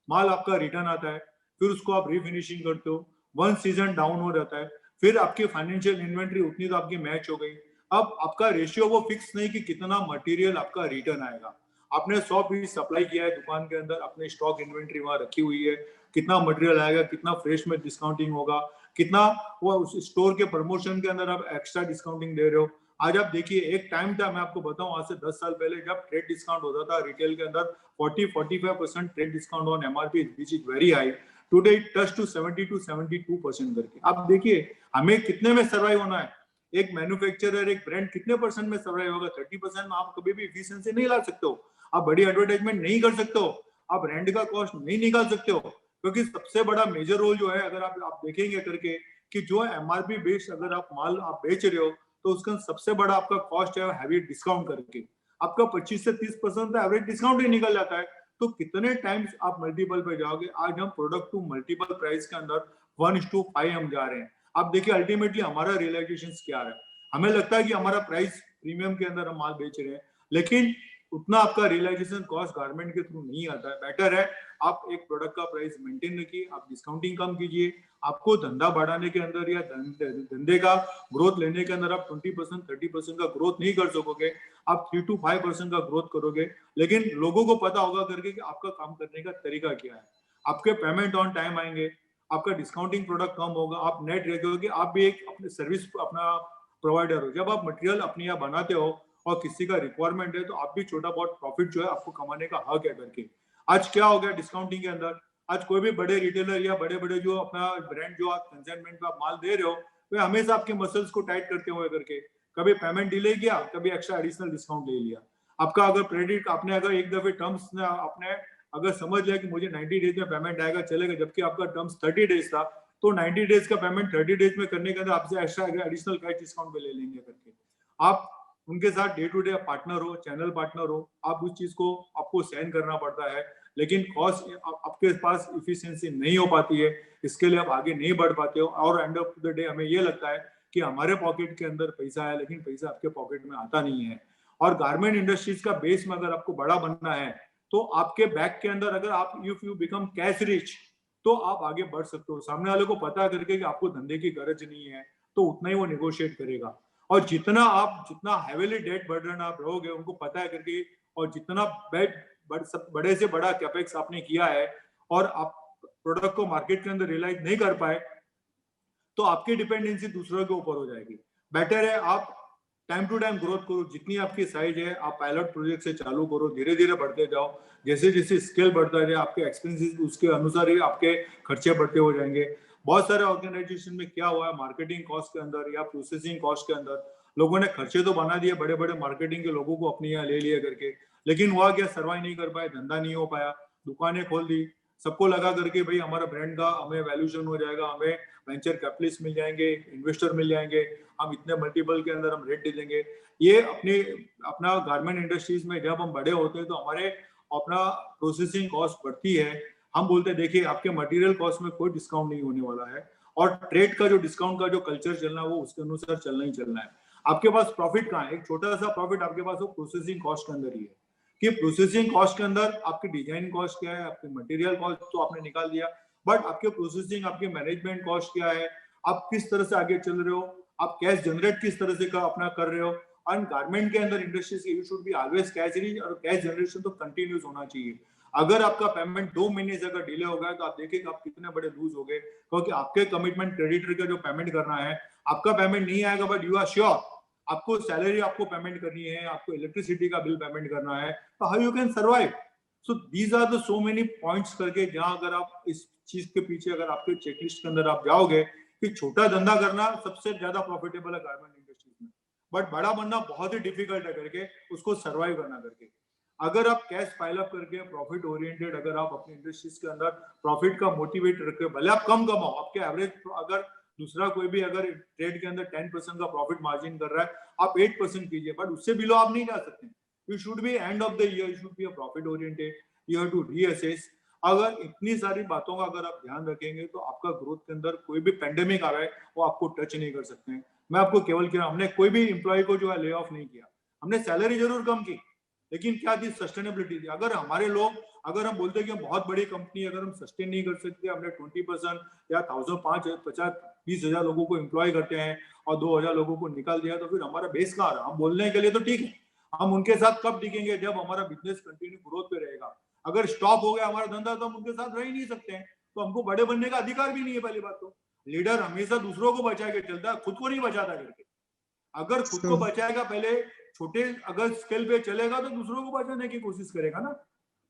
माल आपका रिटर्न आता है, फिर उसको आप रीफिनिशिंग करते हो, वन सीजन डाउन हो जाता है, फिर आपकी फाइनेंशियल इन्वेंट्री उतनी तो आपकी मैच हो गई। अब आपका रेशियो वो फिक्स नहीं कि कितना मटेरियल आपका रिटर्न आएगा। आपने 100 पीस सप्लाई किया है दुकान के अंदर, अपने स्टॉक इन्वेंट्री वहां रखी हुई है, कितना मटेरियल आएगा, कितना फ्रेश में डिस्काउंटिंग होगा, कितना वो उस स्टोर के प्रमोशन के अंदर आप एक्स्ट्रा डिस्काउंटिंग दे रहे हो। आज आप देखिए, एक टाइम था, मैं आपको बताऊं आज से 10 साल पहले, जब ट्रेड डिस्काउंट होता था रिटेल के अंदर 40-45% trade discount on MRP, which is very high. Today it touch to 70-72% करके। आप देखिए हमें कितने में सर्वाइव होना है, एक मैन्युफैक्चरर, एक ब्रांड कितने परसेंट में सर्वाइव होगा? 30% में आप कभी भी एफिशिएंसी नहीं ला सकते हो, आप बड़ी एडवर्टाइजमेंट नहीं कर सकते हो, आप रेंट का कॉस्ट नहीं निकाल सकते हो, क्योंकि सबसे बड़ा मेजर रोल जो है, अगर आप देखेंगे करके कि जो एमआरपी बेस्ड अगर आप माल आप बेच रहे हो तो उसका सबसे बड़ा आपका कॉस्ट है हैवी डिस्काउंट करके। आपका 25 से 30% तो एवरेज डिस्काउंट ही निकल जाता है। तो कितने टाइम्स आप मल्टीपल पे जाओगे? आज हम प्रोडक्ट टू मल्टीपल प्राइस के अंदर 1:5 हम जा रहे हैं। आप देखिए अल्टीमेटली हमारा रियलाइजेशन क्या है। हमें लगता है कि हमारा प्राइस प्रीमियम के अंदर हम माल बेच रहे हैं, लेकिन उतना आपका रियलाइजेशन कॉस्ट गारमेंट के थ्रू नहीं आता है। बेटर है आप एक प्रोडक्ट का प्राइस मेंटेन रखिए, आप डिस्काउंटिंग कम कीजिए। आपको धंधा बढ़ाने के अंदर या धंधे का ग्रोथ लेने के अंदर आप 20% 30% का ग्रोथ नहीं कर सकोगे, आप 3 to 5% का ग्रोथ करोगे। लेकिन लोगों को पता होगा करके कि आपका काम करने का तरीका क्या है। आपके पेमेंट ऑन टाइम आएंगे, आपका डिस्काउंटिंग प्रोडक्ट कम होगा, आप नेट रखोगे, आप भी एक अपने सर्विस अपना प्रोवाइडर हो। जब आप मटेरियल अपनी यहाँ बनाते हो और किसी का रिक्वायरमेंट है तो आप भी छोटा बहुत प्रॉफिट जो है आपको कमाने का हक है करके। आज क्या हो गया डिस्काउंटिंग के अंदर, आज कोई भी बड़े रिटेलर या बड़े बड़े जो अपना ब्रांड जो आप कंसाइनमेंट पे आप माल दे रहे हो, वे हमेशा आपके मसल्स को टाइट करते हुए करके कभी पेमेंट डिले किया, कभी एक्स्ट्रा एडिशनल डिस्काउंट ले लिया। आपका अगर क्रेडिट आपने अगर एक दफे टर्म्स ने आपने अगर समझ लिया कि मुझे 90 डेज में पेमेंट आएगा चलेगा, जबकि आपका टर्म्स 30 डेज था, तो 90 डेज का पेमेंट 30 डेज में करने के अंदर आपसे एक्स्ट्रा एडिशनल कैश डिस्काउंट पे ले लेंगे करके। आप उनके साथ डे टू डे पार्टनर हो, चैनल पार्टनर हो, आप उस चीज को आपको सहन करना पड़ता है। लेकिन कॉस्ट आपके पास इफिशियंसी नहीं हो पाती है, इसके लिए आप आगे नहीं बढ़ पाते हो। और एंड ऑफ द डे हमें ये लगता है कि हमारे पॉकेट के अंदर पैसा है, लेकिन पैसा आपके पॉकेट में आता नहीं है। और गारमेंट इंडस्ट्रीज का बेस में अगर आपको बड़ा बनना है तो आपके बैक के अंदर अगर आप if you become cash rich तो आप आगे बढ़ सकते हो। सामने वाले को पता करके कि आपको धंधे की गरज नहीं है तो उतना ही वो निगोशिएट करेगा। और जितना हेवीली डेट बर्डन आप रहोगे, उनको पता है करके, और जितना बड़े से बड़ा कैपेक्स आपने किया है और आप प्रोडक्ट को मार्केट के अंदर रियलाइज नहीं कर पाए तो आपकी डिपेंडेंसी दूसरों के ऊपर हो जाएगी। बेटर है आप टाइम टू टाइम ग्रोथ करो, जितनी आपकी साइज है आप पायलट प्रोजेक्ट से चालू करो, धीरे धीरे बढ़ते जाओ। जैसे जैसे स्केल बढ़ता जाए आपके एक्सपेंसेस उसके अनुसार ही आपके खर्चे बढ़ते हो जाएंगे। बहुत सारे ऑर्गेनाइजेशन में क्या हुआ है, मार्केटिंग कॉस्ट के अंदर या प्रोसेसिंग कॉस्ट के अंदर लोगों ने खर्चे तो बना दिए, बड़े बड़े मार्केटिंग के लोगों को अपने यहाँ ले लिया करके, लेकिन हुआ क्या, सर्वाइव नहीं कर पाए, धंधा नहीं हो पाया, दुकानें खोल दी, सबको लगा करके भाई हमारा ब्रांड का हमें वैल्यूएशन हो जाएगा, हमें वेंचर कैपिटलिस्ट मिल जाएंगे, इन्वेस्टर मिल जाएंगे, हम इतने मल्टीपल के अंदर हम रेट दे देंगे। ये अपना गारमेंट इंडस्ट्रीज में जब हम बड़े होते हैं तो हमारे अपना प्रोसेसिंग कॉस्ट बढ़ती है। हम बोलते हैं देखिए आपके मटेरियल कॉस्ट में कोई डिस्काउंट नहीं होने वाला है, और ट्रेड का जो डिस्काउंट का जो कल्चर चलना है वो उसके अनुसार चलना ही चलना है। आपके पास प्रॉफिट कहाँ है, एक छोटा सा प्रॉफिट आपके पास वो प्रोसेसिंग कॉस्ट के अंदर ही है कि प्रोसेसिंग कॉस्ट के अंदर आपकी डिजाइन कॉस्ट क्या है, आपके मटेरियल कॉस्ट तो आपने निकाल दिया, बट आपके प्रोसेसिंग आपके मैनेजमेंट कॉस्ट क्या है, आप किस तरह से आगे चल रहे हो, आप कैश जनरेट किस तरह से अपना कर रहे हो। और गारमेंट के अंदर industries you should be always cash rich, और कैश जनरेशन तो कंटिन्यूस होना चाहिए। अगर आपका पेमेंट 2 महीने से अगर डिले हो गया तो आप देखिए आप कितने बड़े लूज हो गए, क्योंकि आपके कमिटमेंट क्रेडिटर का जो पेमेंट करना है, आपका पेमेंट नहीं आएगा बट यू आर श्योर आपको सैलरी आपको पेमेंट करनी है, आपको इलेक्ट्रिसिटी का बिल पेमेंट करना है, तो how you can survive. So these are the so many points करके जहां अगर आप इस चीज के पीछे अगर आपके चेकलिस्ट के अंदर आप जाओगे कि छोटा धंधा करना सबसे ज्यादा प्रॉफिटेबल है गारमेंट इंडस्ट्रीज में, बट बड़ा बनना बहुत ही डिफिकल्ट है करके उसको सर्वाइव करना करके। अगर आप कैश पाइल अप करके प्रॉफिट ओरिएंटेड अगर आप अपनी इंडस्ट्रीज के अंदर प्रॉफिट का मोटिवेट रखे, भले आप कम कमाओ, आपके एवरेज अगर दूसरा कोई भी अगर ट्रेड के अंदर 10% का प्रॉफिट मार्जिन कर रहा है, आप 8% कीजिए, बट उससे बिलो आप नहीं जा सकते। You should be end of the year, you should be a profit oriented, you have to reassess. अगर इतनी सारी बातों का अगर आप ध्यान रखेंगे तो आपका ग्रोथ के अंदर कोई भी पेंडेमिक आ रहा है वो आपको टच नहीं कर सकते हैं। मैं आपको केवल कह रहा हूं, हमने कोई भी एम्प्लॉय को जो है ले ऑफ नहीं किया, हमने सैलरी जरूर कम की, लेकिन क्या थी, सस्टेनेबिलिटी थी। अगर हमारे लोग अगर हम बोलते हैं कि हम बहुत बड़ी कंपनी, अगर हम सस्टेन नहीं कर सकते, हमने 20% या 20,000 लोगों को एम्प्लॉय करते हैं और 2,000 लोगों को निकाल दिया, तो फिर हमारा बेस कहाँ रहा। हम बोलने के लिए तो ठीक है, हम उनके साथ कब टिकेंगे, जब हमारा बिजनेस कंटिन्यू ग्रोथ पे रहेगा। अगर स्टॉप हो गया हमारा धंधा तो हम उनके साथ रह ही नहीं सकते हैं, तो हमको बड़े बनने का अधिकार भी नहीं है। पहली बात तो लीडर हमेशा दूसरों को बचा के चलता है, खुद को नहीं बचाता करके। अगर खुद को बचाएगा, पहले छोटे अगर स्केल पे चलेगा तो दूसरों को बचाने की कोशिश करेगा ना।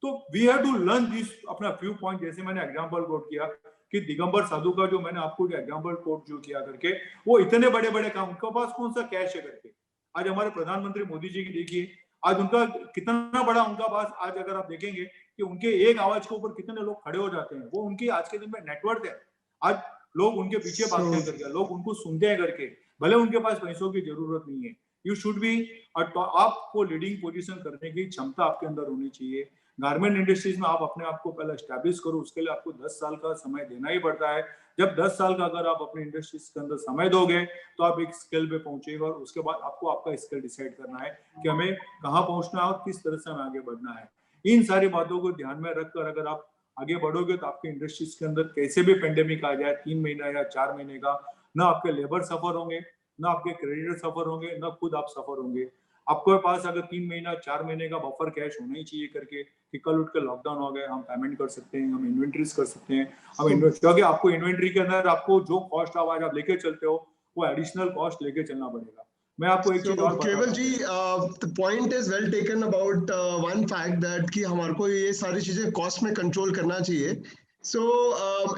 तो we have to learn this अपना फ्यू पॉइंट, जैसे मैंने एग्जांपल कोट किया कि दिगंबर साधु का जो मैंने आपको एग्जांपल कोट जो किया करके, वो इतने बड़े बड़े काम, उनके पास कौन सा कैश है करके। आज हमारे प्रधानमंत्री मोदी जी की देखिए, आज उनका कितना बड़ा उनका पास, आज अगर आप देखेंगे कि उनके एक आवाज के ऊपर कितने लोग खड़े हो जाते हैं, वो उनकी आज के दिन में नेटवर्क है। आज लोग उनके पीछे भागते हैं करके, लोग उनको सुनते हैं करके, भले उनके पास पैसों की जरूरत नहीं है। यू शुड बी, आपको लीडिंग पोजीशन करने की क्षमता आपके अंदर होनी चाहिए। गारमेंट इंडस्ट्रीज में आप अपने आप को पहले एस्टैब्लिश करो, उसके लिए आपको 10 साल का समय देना ही पड़ता है। जब 10 साल का अगर आप अपनी इंडस्ट्रीज के अंदर समय दोगे तो आप एक स्केल पे पहुंचेगा, और उसके बाद आपको आपका स्केल डिसाइड करना है कि हमें कहाँ पहुंचना है और किस तरह से हमें आगे बढ़ना है। इन सारी बातों को ध्यान में रखकर अगर आप आगे बढ़ोगे तो आपके इंडस्ट्रीज के अंदर कैसे भी पेंडेमिक आ जाए, 3 महीना या 4 महीने का, ना आपके लेबर सफर होंगे, ना आपके क्रेडिटर सफर होंगे, ना खुद आप सफर होंगे। आपके पास अगर 3 महीना 4 महीने का बफर कैश होना ही चाहिए करके कि कल उठ के लॉकडाउन हो गए, हम पेमेंट कर सकते हैं, हम इन्वेंट्रीज कर सकते हैं, क्योंकि आपको इन्वेंट्री के अंदर आपको जो कॉस्ट आज आप लेके चलते हो वो एडिशनल कॉस्ट लेके चलना पड़ेगा। मैं आपको एक चीज और Kewal ji, the point is well taken about one fact that कि हमारे को ये सारी चीजें कॉस्ट में कंट्रोल करना चाहिए. So,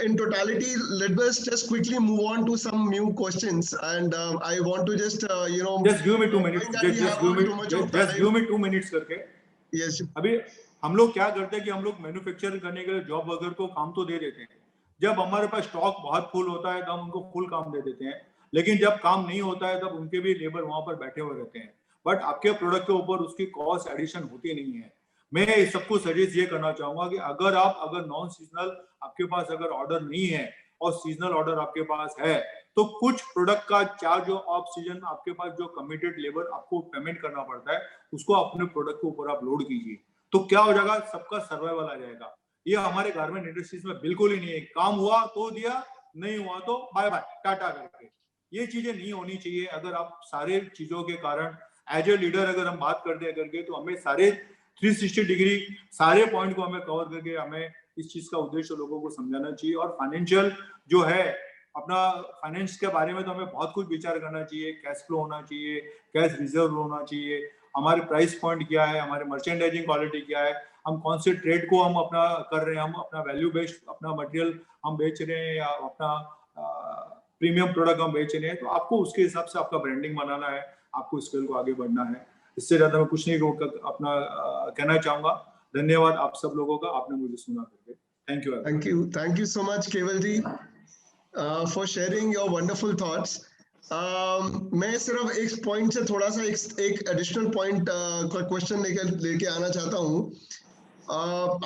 in totality, let us just quickly move on to some new questions, and I want to just just give me 2 minutes. Just give me 2 minutes करके. Yes. अभी हम लोग क्या करते हैं कि हम लोग मैन्युफैक्चरिंग करने के लिए जॉब वर्कर को काम तो दे देते हैं, जब हमारे पास स्टॉक बहुत फुल होता है तब हम उनको फुल काम दे देते हैं, लेकिन जब काम नहीं होता है तब उनके भी लेबर वहां पर बैठे हुए रहते हैं, बट आपके प्रोडक्ट के ऊपर उसकी कॉस्ट एडिशन होती नहीं है। मैं सबको सजेस्ट ये करना चाहूंगा कि अगर नॉन सीजनल आपके पास अगर ऑर्डर नहीं है और सीजनल ऑर्डर आपके पास है तो कुछ प्रोडक्ट का चार्ज ऑफ सीजन आपके पास जो कमिटेड लेबर आपको पेमेंट करना पड़ता है उसको अपने प्रोडक्ट के ऊपर आप लोड कीजिए, तो क्या हो जाएगा, सबका सर्वाइवल आ जाएगा। ये हमारे गारमेंट इंडस्ट्रीज में बिल्कुल ही नहीं है। काम हुआ तो दिया, नहीं हुआ तो बाय बाय टाटा करके, ये चीजें नहीं होनी चाहिए। अगर आप सारे चीजों के कारण एज ए लीडर अगर हम बात करते हैं करके, तो हमें सारे 360 डिग्री सारे पॉइंट को हमें कवर करके हमें इस चीज का उद्देश्य लोगों को समझाना चाहिए। और फाइनेंशियल जो है अपना फाइनेंस के बारे में तो हमें बहुत कुछ विचार करना चाहिए, कैश फ्लो होना चाहिए, कैश रिजर्व होना चाहिए, हमारे प्राइस पॉइंट क्या है, हमारे मर्चेंडाइजिंग क्वालिटी क्या है, हम कौन से ट्रेड को हम अपना कर रहे हैं, हम अपना वैल्यू बेस्ड अपना मटेरियल हम बेच रहे हैं या अपना प्रीमियम प्रोडक्ट हम बेच रहे हैं, तो आपको उसके हिसाब से आपका ब्रांडिंग बनाना है, आपको स्केल को आगे बढ़ना है। इससे ज्यादा मैं कुछ नहीं अपना कहना चाहूंगा। धन्यवाद आप सब लोगों का, आपने मुझे सुना करके। Thank you so much Kewal ji for sharing your wonderful thoughts. मैं सिर्फ एक पॉइंट से थोड़ा सा एक एडिशनल पॉइंट का क्वेश्चन लेके आना चाहता हूँ।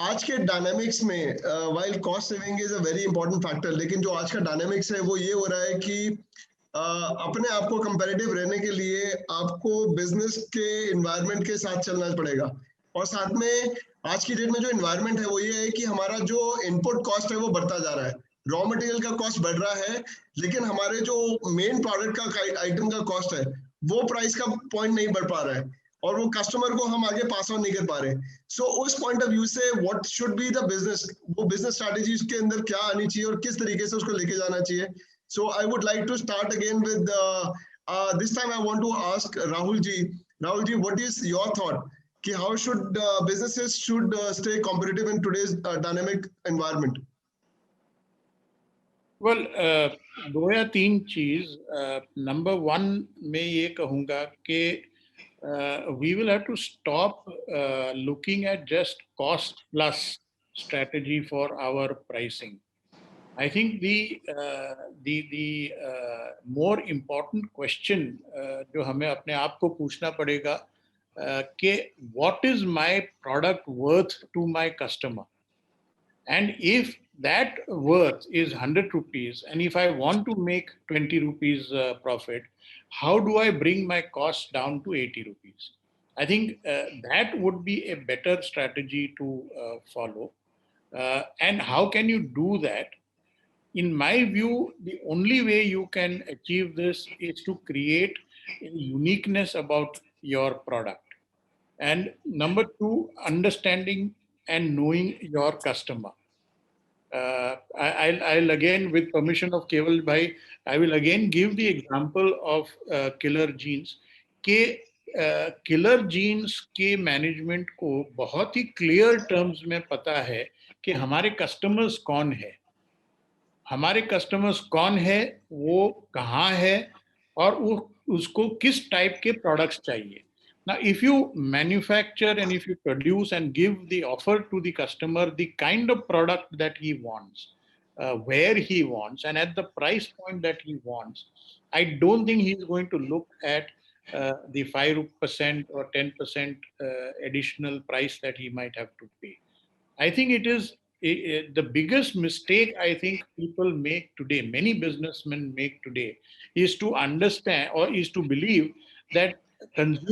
आज के डायनामिक्स में while cost saving is a very important factor, लेकिन जो आज का डायनामिक्स है वो ये हो रहा है कि अपने आप को कंपैरेटिव रहने के लिए आपको बिजनेस के एनवायरनमेंट के साथ चलना पड़ेगा। और साथ में आज की डेट में जो एनवायरनमेंट है वो ये है कि हमारा जो इनपुट कॉस्ट है वो बढ़ता जा रहा है, रॉ मटेरियल का कॉस्ट बढ़ रहा है, लेकिन हमारे जो मेन प्रोडक्ट का आइटम का कॉस्ट है वो प्राइस का पॉइंट नहीं बढ़ पा रहा है और वो कस्टमर को हम आगे पास ऑन नहीं कर पा रहे। सो उस पॉइंट ऑफ व्यू से what should be the business, वो बिजनेस स्ट्रेटजी के अंदर क्या आनी चाहिए और किस तरीके से उसको लेके जाना चाहिए। So I would like to start again with this time I want to ask Rahul ji, what is your thought कि how should businesses should stay competitive in today's dynamic environment? Well, 2 या 3 चीज। नंबर 1 मैं ये कहूँगा कि we will have to stop looking at just cost plus strategy for our pricing. I think the more important question जो हमें अपने आप को पूछना पड़ेगा कि what is my product worth to my customer, and if that worth is 100 rupees and if I want to make 20 rupees profit, how do I bring my cost down to 80 rupees? I think that would be a better strategy to follow. And how can you do that? In my view, the only way you can achieve this is to create a uniqueness about your product. And number 2, understanding and knowing your customer. I'll again, with permission of Keval Bhai, I will again give the example of Killer Jeans. के Killer Jeans के management को बहुत ही clear terms में पता है कि हमारे customers कौन है, हमारे कस्टमर्स कौन है, वो कहाँ है और उसको किस टाइप के प्रोडक्ट्स चाहिए. Now, if you manufacture and if you produce and give the offer to the customer the kind of product that he wants, where he wants, and at the price point that he wants, I don't think he's going to look at the 5% or 10% additional price that he might have to pay. I think it is the biggest mistake I think people make today, many businessmen make today, is to understand or is to believe that consumers